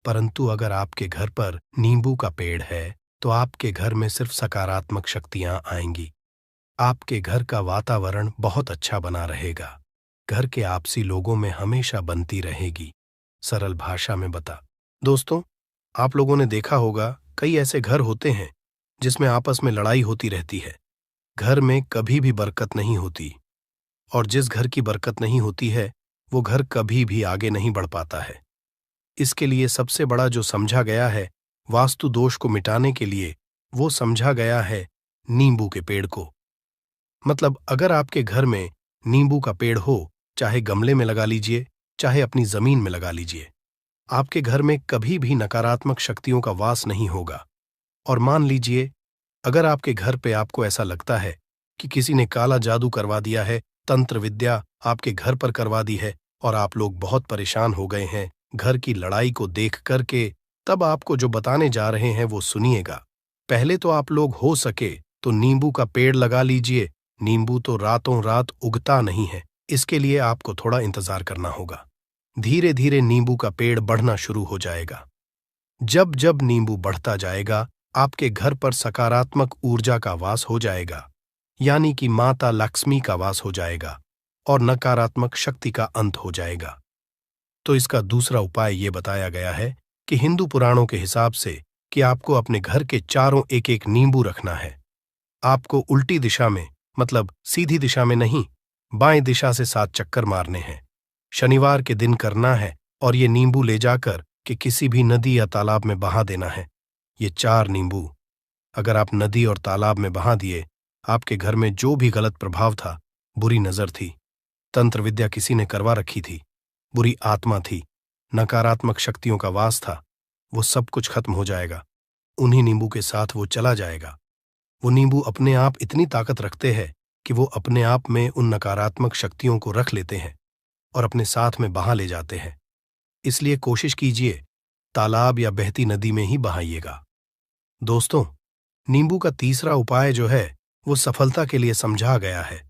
[SPEAKER 1] परंतु अगर आपके घर पर नींबू का पेड़ है तो आपके घर में सिर्फ सकारात्मक शक्तियां आएंगी। आपके घर का वातावरण बहुत अच्छा बना रहेगा। घर के आपसी लोगों में हमेशा बनती रहेगी। सरल भाषा में बता। दोस्तों, आप लोगों ने देखा होगा कई ऐसे घर होते हैं जिसमें आपस में लड़ाई होती रहती है। घर में कभी भी बरकत नहीं होती, और जिस घर की बरकत नहीं होती है वो घर कभी भी आगे नहीं बढ़ पाता है। इसके लिए सबसे बड़ा जो समझा गया है वास्तु दोष को मिटाने के लिए, वो समझा गया है नींबू के पेड़ को। मतलब अगर आपके घर में नींबू का पेड़ हो, चाहे गमले में लगा लीजिए, चाहे अपनी जमीन में लगा लीजिए, आपके घर में कभी भी नकारात्मक शक्तियों का वास नहीं होगा। और मान लीजिए अगर आपके घर पे आपको ऐसा लगता है कि किसी ने काला जादू करवा दिया है, तंत्र विद्या आपके घर पर करवा दी है और आप लोग बहुत परेशान हो गए हैं घर की लड़ाई को देख करके, तब आपको जो बताने जा रहे हैं वो सुनिएगा। पहले तो आप लोग हो सके तो नींबू का पेड़ लगा लीजिए। नींबू तो रातों रात उगता नहीं है, इसके लिए आपको थोड़ा इंतजार करना होगा। धीरे धीरे नींबू का पेड़ बढ़ना शुरू हो जाएगा। जब जब नींबू बढ़ता जाएगा आपके घर पर सकारात्मक ऊर्जा का वास हो जाएगा, यानी कि माता लक्ष्मी का वास हो जाएगा और नकारात्मक शक्ति का अंत हो जाएगा। तो इसका दूसरा उपाय ये बताया गया है कि हिंदू पुराणों के हिसाब से कि आपको अपने घर के चारों एक एक नींबू रखना है। आपको उल्टी दिशा में, मतलब सीधी दिशा में नहीं, बाएं दिशा से 7 चक्कर मारने हैं। शनिवार के दिन करना है और ये नींबू ले जाकर कि किसी भी नदी या तालाब में बहा देना है। ये 4 नींबू अगर आप नदी और तालाब में बहा दिए, आपके घर में जो भी गलत प्रभाव था, बुरी नजर थी, तंत्र विद्या किसी ने करवा रखी थी, बुरी आत्मा थी, नकारात्मक शक्तियों का वास था, वो सब कुछ खत्म हो जाएगा। उन्हीं नींबू के साथ वो चला जाएगा। वो नींबू अपने आप इतनी ताकत रखते हैं कि वो अपने आप में उन नकारात्मक शक्तियों को रख लेते हैं और अपने साथ में बहा ले जाते हैं। इसलिए कोशिश कीजिए तालाब या बहती नदी में ही बहाइएगा। दोस्तों, नींबू का तीसरा उपाय जो है वो सफलता के लिए समझा गया है।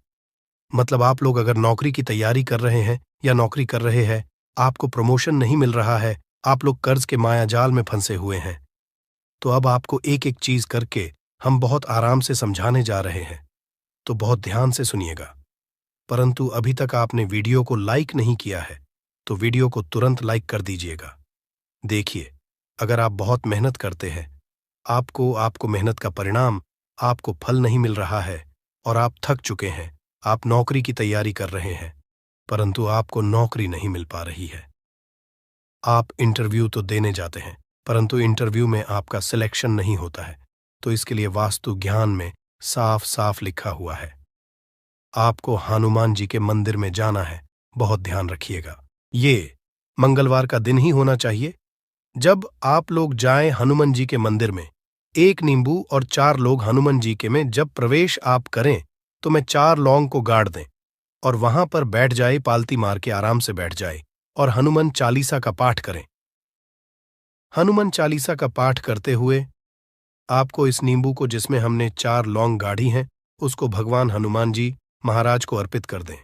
[SPEAKER 1] मतलब आप लोग अगर नौकरी की तैयारी कर रहे हैं या नौकरी कर रहे हैं, आपको प्रमोशन नहीं मिल रहा है, आप लोग कर्ज के मायाजाल में फंसे हुए हैं, तो अब आपको एक एक चीज करके हम बहुत आराम से समझाने जा रहे हैं, तो बहुत ध्यान से सुनिएगा। परंतु अभी तक आपने वीडियो को लाइक नहीं किया है तो वीडियो को तुरंत लाइक कर दीजिएगा। देखिए, अगर आप बहुत मेहनत करते हैं, आपको मेहनत का परिणाम, आपको फल नहीं मिल रहा है और आप थक चुके हैं, आप नौकरी की तैयारी कर रहे हैं परंतु आपको नौकरी नहीं मिल पा रही है। आप इंटरव्यू तो देने जाते हैं परंतु इंटरव्यू में आपका सिलेक्शन नहीं होता है, तो इसके लिए वास्तु ज्ञान में साफ साफ लिखा हुआ है, आपको हनुमान जी के मंदिर में जाना है। बहुत ध्यान रखिएगा, ये मंगलवार का दिन ही होना चाहिए। जब आप लोग जाएं हनुमान जी के मंदिर में, एक नींबू और 4 लोग हनुमान जी के में जब प्रवेश आप करें तो मैं 4 लौंग को गाड़ दें और वहां पर बैठ जाए, पालती मार के आराम से बैठ जाए और हनुमान चालीसा का पाठ करें। हनुमान चालीसा का पाठ करते हुए आपको इस नींबू को जिसमें हमने 4 लौंग गाड़ी हैं उसको भगवान हनुमान जी महाराज को अर्पित कर दें।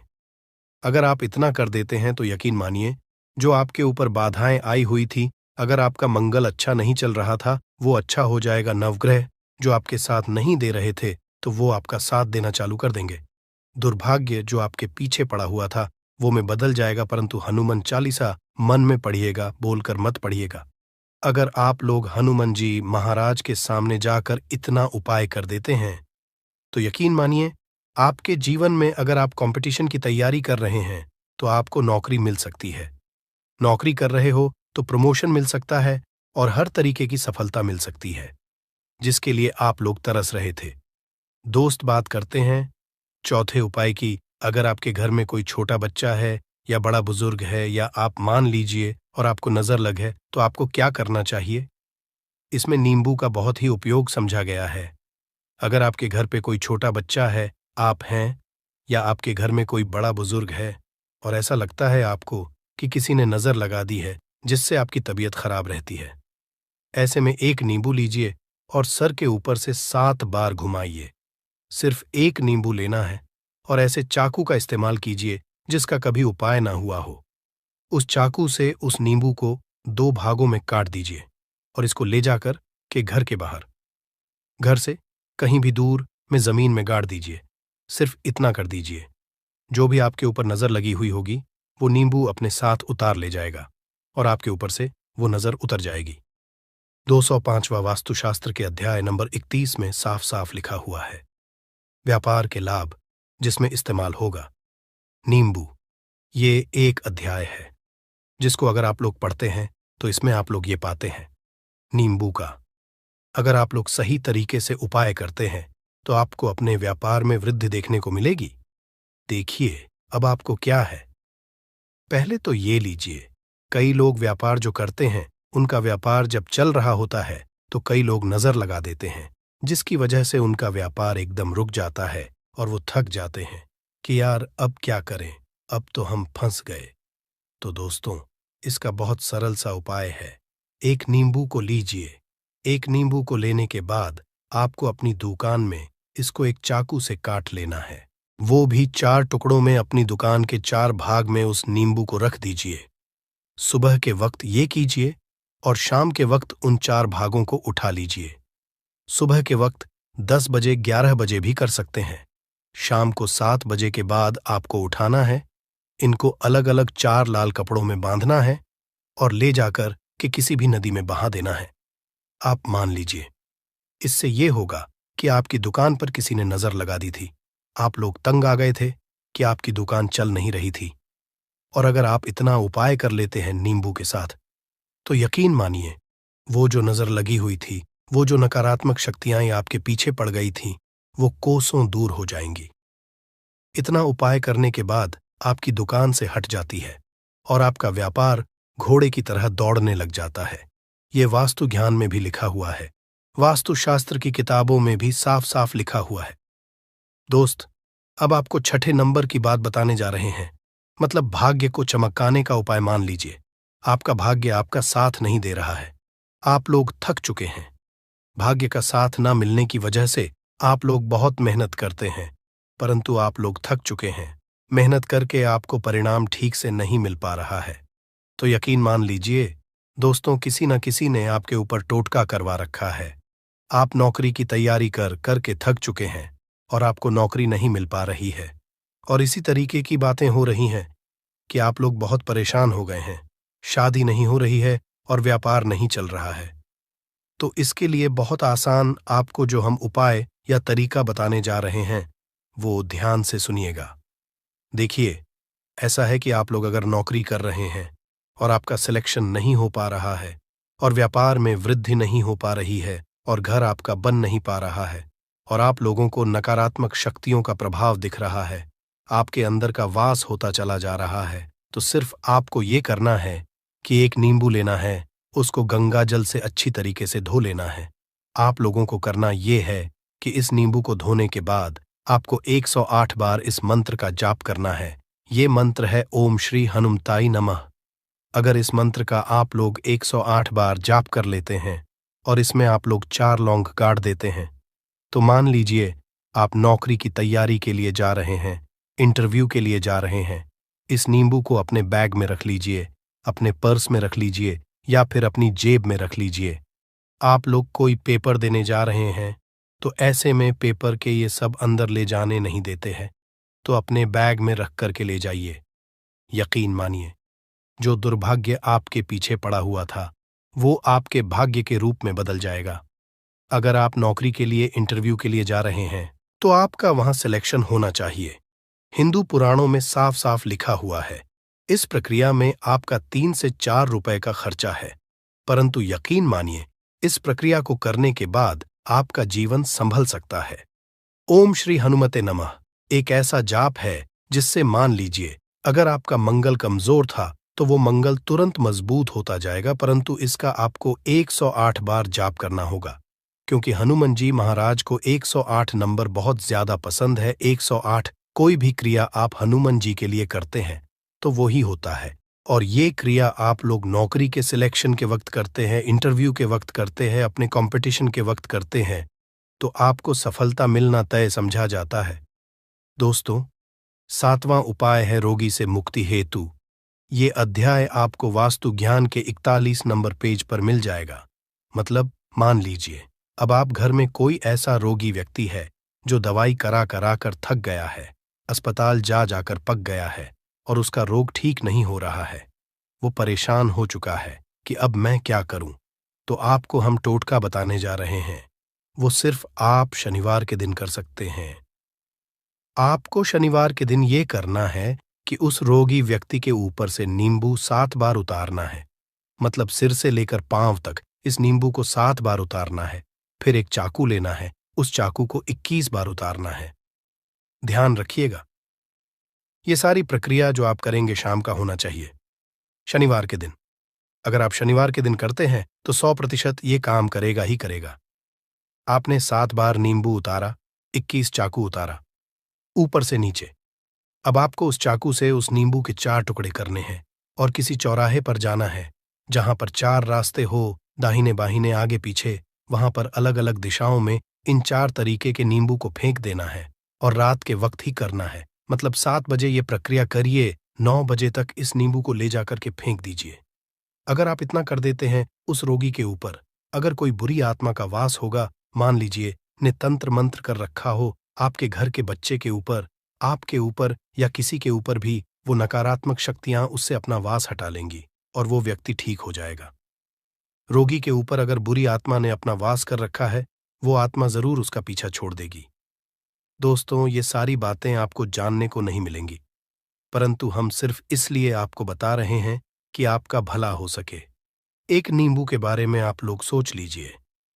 [SPEAKER 1] अगर आप इतना कर देते हैं तो यकीन मानिए, जो आपके ऊपर बाधाएं आई हुई थी, अगर आपका मंगल अच्छा नहीं चल रहा था वो अच्छा हो जाएगा। नवग्रह जो आपके साथ नहीं दे रहे थे तो वो आपका साथ देना चालू कर देंगे। दुर्भाग्य जो आपके पीछे पड़ा हुआ था वो में बदल जाएगा। परंतु हनुमान चालीसा मन में पढ़िएगा, बोलकर मत पढ़िएगा। अगर आप लोग हनुमान जी महाराज के सामने जाकर इतना उपाय कर देते हैं तो यकीन मानिए, आपके जीवन में अगर आप कंपटीशन की तैयारी कर रहे हैं तो आपको नौकरी मिल सकती है। नौकरी कर रहे हो तो प्रमोशन मिल सकता है और हर तरीके की सफलता मिल सकती है जिसके लिए आप लोग तरस रहे थे। दोस्त बात करते हैं चौथे उपाय की। अगर आपके घर में कोई छोटा बच्चा है या बड़ा बुजुर्ग है या आप मान लीजिए और आपको नजर लग है तो आपको क्या करना चाहिए। इसमें नींबू का बहुत ही उपयोग समझा गया है। अगर आपके घर पे कोई छोटा बच्चा है, आप हैं, या आपके घर में कोई बड़ा बुजुर्ग है और ऐसा लगता है आपको कि किसी ने नजर लगा दी है जिससे आपकी तबीयत खराब रहती है, ऐसे में एक नींबू लीजिए और सर के ऊपर से 7 बार घुमाइए। सिर्फ एक नींबू लेना है और ऐसे चाकू का इस्तेमाल कीजिए जिसका कभी उपाय ना हुआ हो। उस चाकू से उस नींबू को 2 भागों में काट दीजिए और इसको ले जाकर के घर के बाहर, घर से कहीं भी दूर में जमीन में गाड़ दीजिए। सिर्फ इतना कर दीजिए, जो भी आपके ऊपर नजर लगी हुई होगी वो नींबू अपने साथ उतार ले जाएगा और आपके ऊपर से वो नजर उतर जाएगी। 205वां वास्तुशास्त्र के अध्याय नंबर 31 में साफ साफ लिखा हुआ है, व्यापार के लाभ जिसमें इस्तेमाल होगा नींबू। ये एक अध्याय है जिसको अगर आप लोग पढ़ते हैं तो इसमें आप लोग ये पाते हैं नींबू का अगर आप लोग सही तरीके से उपाय करते हैं तो आपको अपने व्यापार में वृद्धि देखने को मिलेगी। देखिए अब आपको क्या है। पहले तो ये लीजिए, कई लोग व्यापार जो करते हैं उनका व्यापार जब चल रहा होता है तो कई लोग नजर लगा देते हैं जिसकी वजह से उनका व्यापार एकदम रुक जाता है और वो थक जाते हैं कि यार अब क्या करें, अब तो हम फंस गए। तो दोस्तों, इसका बहुत सरल सा उपाय है। एक नींबू को लीजिए। एक नींबू को लेने के बाद आपको अपनी दुकान में इसको एक चाकू से काट लेना है। वो भी 4 टुकड़ों में अपनी दुकान के 4 भाग में उस नींबू को रख दीजिए। सुबह के वक्त ये कीजिए और शाम के वक्त उन 4 भागों को उठा लीजिए। सुबह के वक्त 10 बजे 11 बजे भी कर सकते हैं। शाम को 7 बजे के बाद आपको उठाना है। इनको अलग अलग 4 लाल कपड़ों में बांधना है और ले जाकर के किसी भी नदी में बहा देना है। आप मान लीजिए, इससे ये होगा कि आपकी दुकान पर किसी ने नजर लगा दी थी, आप लोग तंग आ गए थे कि आपकी दुकान चल नहीं रही थी, और अगर आप इतना उपाय कर लेते हैं नींबू के साथ तो यकीन मानिए, वो जो नजर लगी हुई थी, वो जो नकारात्मक शक्तियां आपके पीछे पड़ गई थीं, वो कोसों दूर हो जाएंगी। इतना उपाय करने के बाद आपकी दुकान से हट जाती है और आपका व्यापार घोड़े की तरह दौड़ने लग जाता है। ये वास्तु ज्ञान में भी लिखा हुआ है। वास्तुशास्त्र की किताबों में भी साफ साफ लिखा हुआ है। दोस्त, अब आपको छठे नंबर की बात बताने जा रहे हैं। मतलब भाग्य को चमकाने का उपाय मान लीजिए। आपका भाग्य आपका साथ नहीं दे रहा है। आप लोग थक चुके हैं। भाग्य का साथ ना मिलने की वजह से आप लोग बहुत मेहनत करते हैं, परंतु आप लोग थक चुके हैं। मेहनत करके आपको परिणाम ठीक से नहीं मिल पा रहा है। तो यकीन मान लीजिए दोस्तों, किसी न किसी ने आपके ऊपर टोटका करवा रखा है। आप नौकरी की तैयारी करके थक चुके हैं और आपको नौकरी नहीं मिल पा रही है। और इसी तरीके की बातें हो रही हैं कि आप लोग बहुत परेशान हो गए हैं। शादी नहीं हो रही है और व्यापार नहीं चल रहा है। तो इसके लिए बहुत आसान आपको जो हम उपाय या तरीका बताने जा रहे हैं, वो ध्यान से सुनिएगा। देखिए, ऐसा है कि आप लोग अगर नौकरी कर रहे हैं और आपका सिलेक्शन नहीं हो पा रहा है और व्यापार में वृद्धि नहीं हो पा रही है और घर आपका बन नहीं पा रहा है और आप लोगों को नकारात्मक शक्तियों का प्रभाव दिख रहा है, आपके अंदर का वास होता चला जा रहा है, तो सिर्फ आपको ये करना है कि एक नींबू लेना है, उसको गंगा जल से अच्छी तरीके से धो लेना है। आप लोगों को करना ये है कि इस नींबू को धोने के बाद आपको 108 बार इस मंत्र का जाप करना है। ये मंत्र है ओम श्री हनुमताई नमः। अगर इस मंत्र का आप लोग 108 बार जाप कर लेते हैं और इसमें आप लोग 4 लौंग गाड़ देते हैं, तो मान लीजिए आप नौकरी की तैयारी के लिए जा रहे हैं, इंटरव्यू के लिए जा रहे हैं। इस नींबू को अपने बैग में रख लीजिए, अपने पर्स में रख लीजिए या फिर अपनी जेब में रख लीजिए। आप लोग कोई पेपर देने जा रहे हैं, तो ऐसे में पेपर के ये सब अंदर ले जाने नहीं देते हैं, तो अपने बैग में रख करके ले जाइए। यकीन मानिए, जो दुर्भाग्य आपके पीछे पड़ा हुआ था, वो आपके भाग्य के रूप में बदल जाएगा। अगर आप नौकरी के लिए इंटरव्यू के लिए जा रहे हैं, तो आपका वहां सिलेक्शन होना चाहिए। हिंदू पुराणों में साफ साफ लिखा हुआ है। इस प्रक्रिया में आपका 3 से 4 रुपए का खर्चा है, परंतु यकीन मानिए, इस प्रक्रिया को करने के बाद आपका जीवन संभल सकता है। ओम श्री हनुमते नमः एक ऐसा जाप है जिससे मान लीजिए अगर आपका मंगल कमजोर था तो वो मंगल तुरंत मजबूत होता जाएगा, परंतु इसका आपको 108 बार जाप करना होगा, क्योंकि हनुमान जी महाराज को 108 नंबर बहुत ज्यादा पसंद है। 108 कोई भी क्रिया आप हनुमान जी के लिए करते हैं तो वो ही होता है। और ये क्रिया आप लोग नौकरी के सिलेक्शन के वक्त करते हैं, इंटरव्यू के वक्त करते हैं, अपने कंपटीशन के वक्त करते हैं, तो आपको सफलता मिलना तय समझा जाता है। दोस्तों, 7वां उपाय है रोगी से मुक्ति हेतु। ये अध्याय आपको वास्तु ज्ञान के 41 नंबर पेज पर मिल जाएगा। मतलब मान लीजिए अब आप घर में कोई ऐसा रोगी व्यक्ति है जो दवाई करा करा कर थक गया है, अस्पताल जा जाकर पक गया है और उसका रोग ठीक नहीं हो रहा है। वो परेशान हो चुका है कि अब मैं क्या करूं। तो आपको हम टोटका बताने जा रहे हैं। वो सिर्फ आप शनिवार के दिन कर सकते हैं। आपको शनिवार के दिन ये करना है कि उस रोगी व्यक्ति के ऊपर से नींबू 7 बार उतारना है। मतलब सिर से लेकर पांव तक इस नींबू को 7 बार उतारना है। फिर एक चाकू लेना है, उस चाकू को 21 बार उतारना है। ध्यान रखिएगा, ये सारी प्रक्रिया जो आप करेंगे शाम का होना चाहिए, शनिवार के दिन। अगर आप शनिवार के दिन करते हैं तो 100% ये काम करेगा ही करेगा। आपने 7 बार नींबू उतारा, 21 चाकू उतारा, ऊपर से नीचे। अब आपको उस चाकू से उस नींबू के 4 टुकड़े करने हैं और किसी चौराहे पर जाना है जहां पर 4 रास्ते हो, दाहिने बाहिने आगे पीछे। वहां पर अलग अलग दिशाओं में इन 4 तरीके के नींबू को फेंक देना है और रात के वक्त ही करना है। मतलब 7 बजे ये प्रक्रिया करिए, 9 बजे तक इस नींबू को ले जाकर के फेंक दीजिए। अगर आप इतना कर देते हैं, उस रोगी के ऊपर अगर कोई बुरी आत्मा का वास होगा, मान लीजिए ने तंत्र मंत्र कर रखा हो आपके घर के बच्चे के ऊपर, आपके ऊपर या किसी के ऊपर भी, वो नकारात्मक शक्तियां उससे अपना वास हटा लेंगी और वो व्यक्ति ठीक हो जाएगा। रोगी के ऊपर अगर बुरी आत्मा ने अपना वास कर रखा है, वो आत्मा जरूर उसका पीछा छोड़ देगी। दोस्तों, ये सारी बातें आपको जानने को नहीं मिलेंगी, परंतु हम सिर्फ इसलिए आपको बता रहे हैं कि आपका भला हो सके। एक नींबू के बारे में आप लोग सोच लीजिए,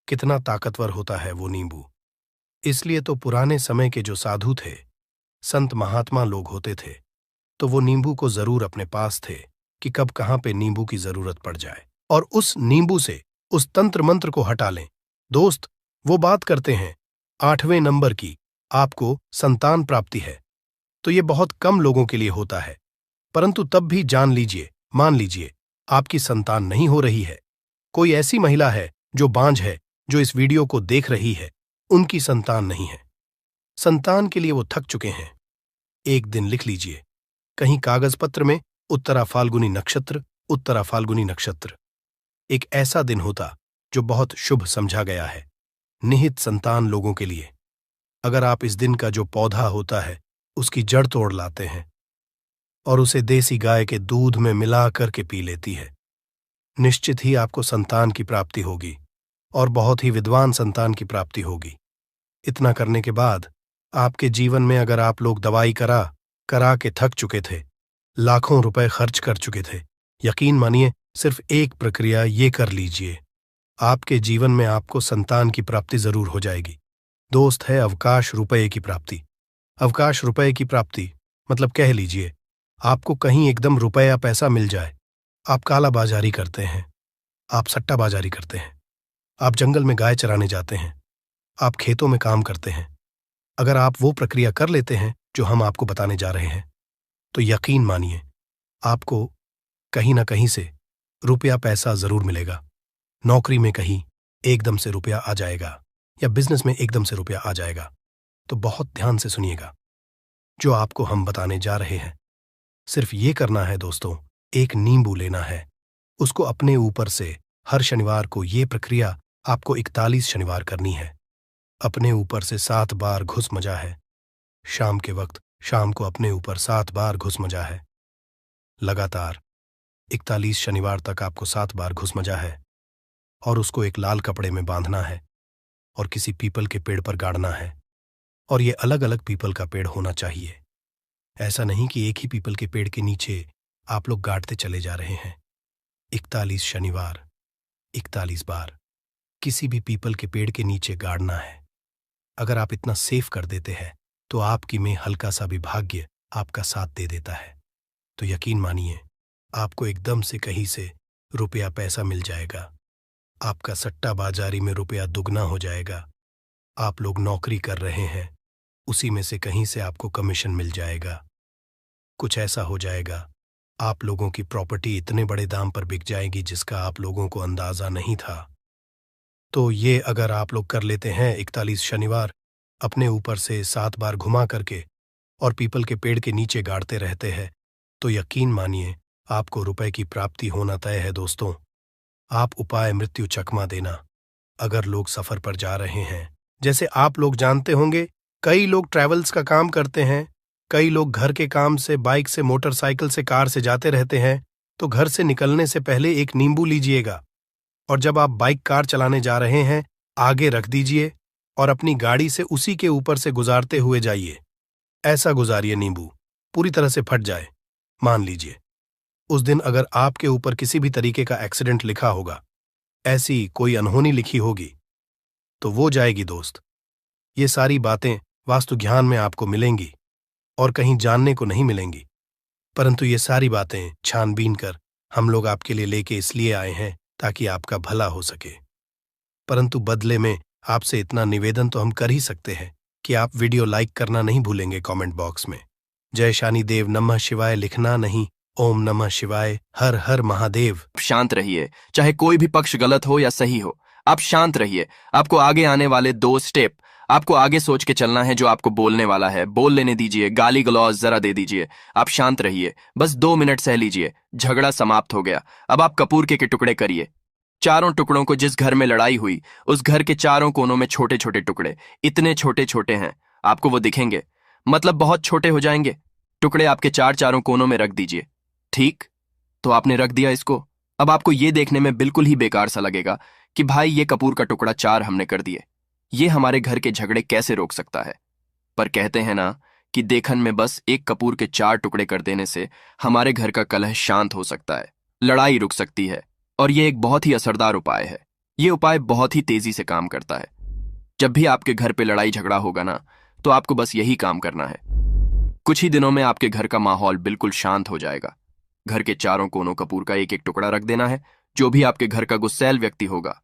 [SPEAKER 1] कितना ताकतवर होता है वो नींबू। इसलिए तो पुराने समय के जो साधु थे, संत महात्मा लोग होते थे, तो वो नींबू को जरूर अपने पास थे कि कब कहाँ पे नींबू की जरूरत पड़ जाए और उस नींबू से उस तंत्र मंत्र को हटा लें दोस्त, वो बात करते हैं 8वें नंबर की, आपको संतान प्राप्ति है। तो ये बहुत कम लोगों के लिए होता है, परंतु तब भी जान लीजिए, मान लीजिए, आपकी संतान नहीं हो रही है। कोई ऐसी महिला है जो बांझ है, जो इस वीडियो को देख रही है, उनकी संतान नहीं है। संतान के लिए वो थक चुके हैं। एक दिन लिख लीजिए, कहीं कागज पत्र में, उत्तरा फाल्गुनी नक्षत्र, उत्तरा फाल्गुनी नक्षत्र। एक ऐसा दिन होता जो बहुत शुभ समझा गया है निहित संतान लोगों के लिए। अगर आप इस दिन का जो पौधा होता है उसकी जड़ तोड़ लाते हैं और उसे देसी गाय के दूध में मिला करके पी लेती है, निश्चित ही आपको संतान की प्राप्ति होगी और बहुत ही विद्वान संतान की प्राप्ति होगी। इतना करने के बाद आपके जीवन में अगर आप लोग दवाई करा करा के थक चुके थे, लाखों रुपए खर्च कर चुके थे, यकीन मानिए सिर्फ एक प्रक्रिया ये कर लीजिए, आपके जीवन में आपको संतान की प्राप्ति जरूर हो जाएगी। दोस्त, है अवकाश रुपए की प्राप्ति। अवकाश रुपए की प्राप्ति मतलब कह लीजिए आपको कहीं एकदम रुपया पैसा मिल जाए। आप काला बाजारी करते हैं, आप सट्टा बाजारी करते हैं, आप जंगल में गाय चराने जाते हैं, आप खेतों में काम करते हैं। अगर आप वो प्रक्रिया कर लेते हैं जो हम आपको बताने जा रहे हैं, तो यकीन मानिए आपको कहीं ना कहीं से रुपया पैसा जरूर मिलेगा। नौकरी में कहीं एकदम से रुपया आ जाएगा या बिजनेस में एकदम से रुपया आ जाएगा। तो बहुत ध्यान से सुनिएगा जो आपको हम बताने जा रहे हैं। सिर्फ ये करना है दोस्तों, एक नींबू लेना है, उसको अपने ऊपर से हर शनिवार को ये प्रक्रिया आपको 41 शनिवार करनी है। अपने ऊपर से 7 बार घुस मजा है। शाम के वक्त शाम को अपने ऊपर 7 बार घुस मजा है। लगातार 41 शनिवार तक आपको 7 बार घुस मजा है और उसको एक लाल कपड़े में बांधना है और किसी पीपल के पेड़ पर गाड़ना है। और ये अलग अलग पीपल का पेड़ होना चाहिए। ऐसा नहीं कि एक ही पीपल के पेड़ के नीचे आप लोग गाड़ते चले जा रहे हैं। 41 शनिवार 41 बार किसी भी पीपल के पेड़ के नीचे गाड़ना है। अगर आप इतना सेफ कर देते हैं तो आपकी में हल्का सा भी भाग्य आपका साथ दे देता है। तो यकीन मानिए आपको एकदम से कहीं से रुपया पैसा मिल जाएगा। आपका सट्टा बाजारी में रुपया दुगना हो जाएगा। आप लोग नौकरी कर रहे हैं, उसी में से कहीं से आपको कमीशन मिल जाएगा। कुछ ऐसा हो जाएगा, आप लोगों की प्रॉपर्टी इतने बड़े दाम पर बिक जाएगी जिसका आप लोगों को अंदाजा नहीं था। तो ये अगर आप लोग कर लेते हैं 41 शनिवार, अपने ऊपर से 7 बार घुमा करके और पीपल के पेड़ के नीचे गाड़ते रहते हैं, तो यकीन मानिए आपको रुपए की प्राप्ति होना तय है दोस्तों। आप उपाय मृत्यु चकमा देना। अगर लोग सफर पर जा रहे हैं, जैसे आप लोग जानते होंगे कई लोग ट्रैवल्स का काम करते हैं, कई लोग घर के काम से बाइक से मोटरसाइकिल से कार से जाते रहते हैं, तो घर से निकलने से पहले एक नींबू लीजिएगा और जब आप बाइक कार चलाने जा रहे हैं आगे रख दीजिए और अपनी गाड़ी से उसी के ऊपर से गुजारते हुए जाइए। ऐसा गुजारिए नींबू पूरी तरह से फट जाए। मान लीजिए उस दिन अगर आपके ऊपर किसी भी तरीके का एक्सीडेंट लिखा होगा, ऐसी कोई अनहोनी लिखी होगी, तो वो जाएगी दोस्त। ये सारी बातें वास्तु ज्ञान में आपको मिलेंगी और कहीं जानने को नहीं मिलेंगी, परंतु ये सारी बातें छानबीन कर हम लोग आपके लिए लेके इसलिए आए हैं ताकि आपका भला हो सके। परंतु बदले में आपसे इतना निवेदन तो हम कर ही सकते हैं कि आप वीडियो लाइक करना नहीं भूलेंगे कमेंट बॉक्स में। जय शानी देव नमः शिवाय लिखना नहीं, ओम नमः शिवाय हर हर महादेव।
[SPEAKER 2] शांत रहिए, चाहे कोई भी पक्ष गलत हो या सही हो, आप शांत रहिए। आपको आगे आने वाले 2 स्टेप आपको आगे सोच के चलना है। जो आपको बोलने वाला है बोल लेने दीजिए, गाली गलौज जरा दे दीजिए। आप शांत रहिए, बस 2 मिनट सह लीजिए। झगड़ा समाप्त हो गया। अब आप कपूर के टुकड़े करिए। चारों टुकड़ों को जिस घर में लड़ाई हुई उस घर के चारों कोनों में छोटे छोटे टुकड़े, इतने छोटे छोटे हैं आपको वो दिखेंगे, मतलब बहुत छोटे हो जाएंगे। टुकड़े आपके चारों कोनों में रख दीजिए। ठीक, तो आपने रख दिया इसको। अब आपको ये देखने में बिल्कुल ही बेकार सा लगेगा कि भाई ये कपूर का टुकड़ा 4 हमने कर दिए, ये हमारे घर के झगड़े कैसे रोक सकता है। पर कहते हैं ना कि देखन में बस एक कपूर के 4 टुकड़े कर देने से हमारे घर का कलह शांत हो सकता है, लड़ाई रुक सकती है। और ये एक बहुत ही असरदार उपाय है। ये उपाय बहुत ही तेजी से काम करता है। जब भी आपके घर पे लड़ाई झगड़ा होगा ना, तो आपको बस यही काम करना है। कुछ ही दिनों में आपके घर का माहौल बिल्कुल शांत हो जाएगा। घर के चारों कोनों कपूर का एक एक टुकड़ा रख देना है। जो भी आपके घर का गुस्सैल व्यक्ति होगा,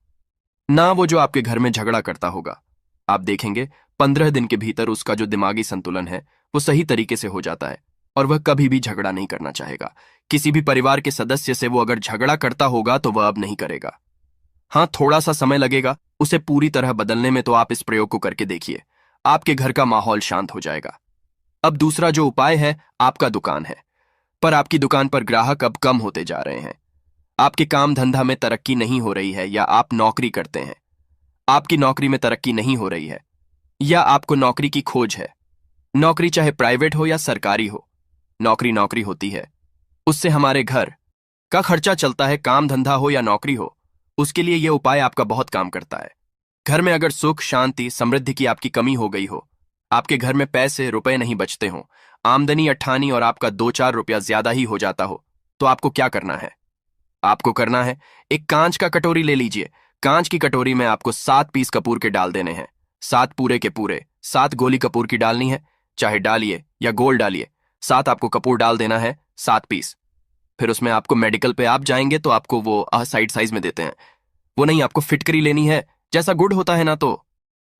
[SPEAKER 2] ना वो जो आपके घर में झगड़ा करता होगा। आप देखेंगे 15 दिन के भीतर उसका जो दिमागी संतुलन है वो सही तरीके से हो जाता है और वह कभी भी झगड़ा नहीं करना चाहेगा। किसी भी परिवार के सदस्य से वो अगर झगड़ा करता होगा तो वह अब नहीं करेगा। हाँ, थोड़ा सा समय लगेगा उसे पूरी तरह बदलने में, तो आप इस प्रयोग को करके देखिए, आपके घर का माहौल शांत हो जाएगा। अब दूसरा जो उपाय है, आपका दुकान है, पर आपकी दुकान पर ग्राहक अब कम होते जा रहे हैं। आपके काम धंधा में तरक्की नहीं हो रही है, या आप नौकरी करते हैं, आपकी नौकरी में तरक्की नहीं हो रही है, या आपको नौकरी की खोज है। नौकरी चाहे प्राइवेट हो या सरकारी हो, नौकरी नौकरी होती है, उससे हमारे घर का खर्चा चलता है। काम धंधा हो या नौकरी हो, उसके लिए यह उपाय आपका बहुत काम करता है। घर में अगर सुख शांति समृद्धि की आपकी कमी हो गई हो, आपके घर में पैसे रुपए नहीं बचते हो, आमदनी अट्ठानी और आपका 2-4 रुपया ज्यादा ही हो जाता हो, तो आपको क्या करना है? आपको करना है, एक कांच का कटोरी ले लीजिए। कांच की कटोरी में आपको 7 पीस कपूर के डाल देने हैं। 7 पूरे के पूरे, 7 गोली कपूर की डालनी है, चाहे डालिए या गोल डालिए। 7 आपको कपूर डाल देना है, 7 पीस। फिर उसमें आपको मेडिकल पे आप जाएंगे तो आपको वो साइड साइज में देते हैं, वो नहीं, आपको फिटकरी लेनी है। जैसा गुड़ होता है ना, तो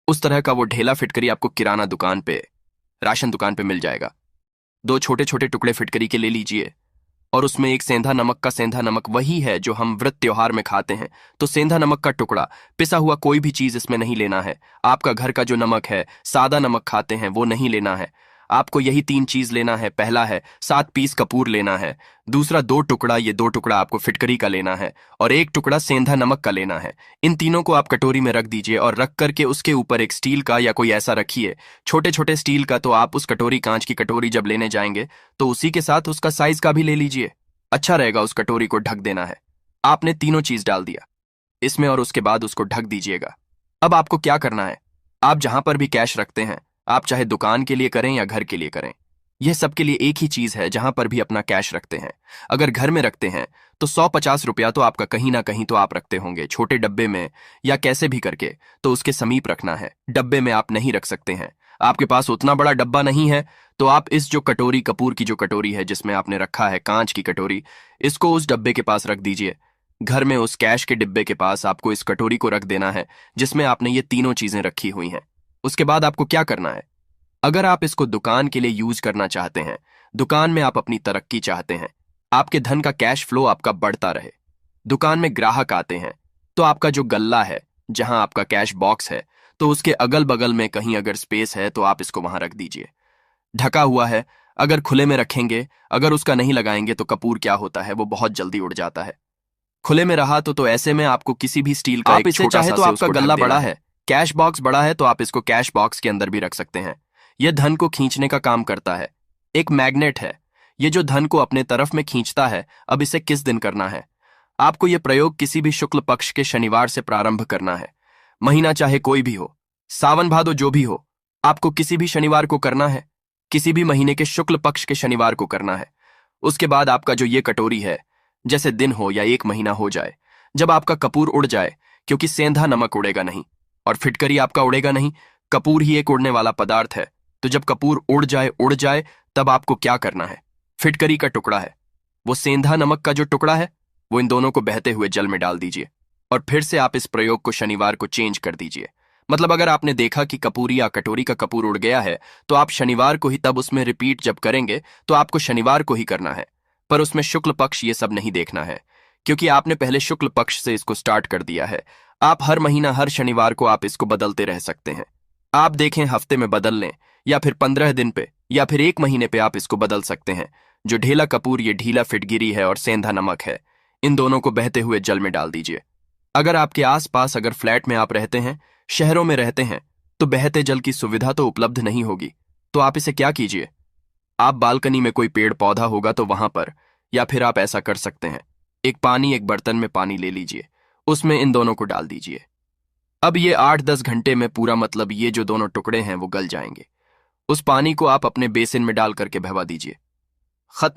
[SPEAKER 2] उस तरह का वो ढेला फिटकरी आपको किराना दुकान पे, राशन दुकान पे मिल जाएगा। 2 छोटे छोटे टुकड़े फिटकरी के ले लीजिए और उसमें एक सेंधा नमक का, सेंधा नमक वही है जो हम व्रत त्योहार में खाते हैं, तो सेंधा नमक का टुकड़ा, पिसा हुआ कोई भी चीज इसमें नहीं लेना है। आपका घर का जो नमक है, सादा नमक खाते हैं, वो नहीं लेना है। आपको यही 3 चीज लेना है। पहला है 7 पीस कपूर लेना है, दूसरा 2 टुकड़ा, ये 2 टुकड़ा आपको फिटकरी का लेना है, और 1 टुकड़ा सेंधा नमक का लेना है। इन तीनों को आप कटोरी में रख दीजिए और रख करके उसके ऊपर एक स्टील का या कोई ऐसा रखिए, छोटे छोटे स्टील का। तो आप उस कटोरी, कांच की कटोरी जब लेने जाएंगे तो उसी के साथ उसका साइज का भी ले लीजिए, अच्छा रहेगा। उस कटोरी को ढक देना है। आपने तीनों चीज डाल दिया इसमें और उसके बाद उसको ढक दीजिएगा। अब आपको क्या करना है, आप जहां पर भी कैश रखते हैं, आप चाहे दुकान के लिए करें या घर के लिए करें, यह सबके लिए एक ही चीज है। जहां पर भी अपना कैश रखते हैं, अगर घर में रखते हैं तो 150 रुपया तो आपका कहीं ना कहीं तो आप रखते होंगे, छोटे डब्बे में या कैसे भी करके, तो उसके समीप रखना है। डब्बे में आप नहीं रख सकते हैं, आपके पास उतना बड़ा डब्बा नहीं है, तो आप इस जो कटोरी, कपूर की जो कटोरी है जिसमें आपने रखा है कांच की कटोरी, इसको उस डब्बे के पास रख दीजिए। घर में उस कैश के डिब्बे के पास आपको इस कटोरी को रख देना है जिसमें आपने ये तीनों चीजें रखी हुई हैं। उसके बाद आपको क्या करना है, अगर आप इसको दुकान के लिए यूज करना चाहते हैं, दुकान में आप अपनी तरक्की चाहते हैं, आपके धन का कैश फ्लो आपका बढ़ता रहे, दुकान में ग्राहक आते हैं, तो आपका जो गल्ला है, जहां आपका कैश बॉक्स है, तो उसके अगल बगल में कहीं अगर स्पेस है तो आप इसको वहां रख दीजिए। ढका हुआ है, अगर खुले में रखेंगे, अगर उसका नहीं लगाएंगे तो कपूर क्या होता है, वो बहुत जल्दी उड़ जाता है। खुले में रहा तो ऐसे में आपको किसी भी स्टील का
[SPEAKER 3] आप
[SPEAKER 2] एक
[SPEAKER 3] इसे
[SPEAKER 2] छोटा
[SPEAKER 3] चाहे
[SPEAKER 2] सा
[SPEAKER 3] तो
[SPEAKER 2] से
[SPEAKER 3] आपका
[SPEAKER 2] उसको ढक
[SPEAKER 3] गल्ला
[SPEAKER 2] देना
[SPEAKER 3] बड़ा
[SPEAKER 2] है। कैश बॉक्स बड़ा है तो आप इसको कैश बॉक्स के अंदर भी रख सकते हैं। यह धन को खींचने का काम करता है, एक मैग्नेट है, ये जो धन को अपने तरफ में खींचता है। अब इसे किस दिन करना है, आपको यह प्रयोग किसी भी शुक्ल पक्ष के शनिवार से प्रारंभ करना है। महीना चाहे कोई भी हो, सावन भादो जो भी हो, आपको किसी भी शनिवार को करना है, किसी भी महीने के शुक्ल पक्ष के शनिवार को करना है। उसके बाद आपका जो ये कटोरी है, जैसे दिन हो या 1 महीना हो जाए, जब आपका कपूर उड़ जाए, क्योंकि सेंधा नमक उड़ेगा नहीं और फिटकरी आपका उड़ेगा नहीं, कपूर ही एक उड़ने वाला पदार्थ है, तो जब कपूर उड़ जाए तब आपको क्या करना है, फिटकरी का टुकड़ा है, वो सेंधा नमक का जो टुकड़ा है, वो इन दोनों को बहते हुए जल में डाल दीजिए और फिर से आप इस प्रयोग को शनिवार को चेंज कर दीजिए। मतलब अगर आपने देखा कि कपूरी या कटोरी का कपूर उड़ गया है, तो आप शनिवार को ही तब उसमें रिपीट जब करेंगे तो आपको शनिवार को ही करना है, पर उसमें शुक्ल पक्ष ये सब नहीं देखना है, क्योंकि आपने पहले शुक्ल पक्ष से इसको स्टार्ट कर दिया है। आप हर महीना हर शनिवार को आप इसको बदलते रह सकते हैं। आप देखें हफ्ते में बदल लें या फिर 15 दिन पे या फिर 1 महीने पे आप इसको बदल सकते हैं। जो ढीला कपूर, ये ढीला फिटगिरी है और सेंधा नमक है, इन दोनों को बहते हुए जल में डाल दीजिए। अगर आपके आसपास, अगर फ्लैट में आप रहते हैं, शहरों में रहते हैं, तो बहते जल की सुविधा तो उपलब्ध नहीं होगी, तो आप इसे क्या कीजिए, आप बालकनी में कोई पेड़ पौधा होगा तो वहां पर, या फिर आप ऐसा कर सकते हैं, एक बर्तन में पानी ले लीजिए, उसमें इन दोनों को डाल दीजिए। अब ये 8-10 घंटे में पूरा, मतलब ये जो दोनों टुकड़े हैं वो गल जाएंगे। उस पानी को आप अपने बेसिन में डाल करके बहवा दीजिए। खत्म।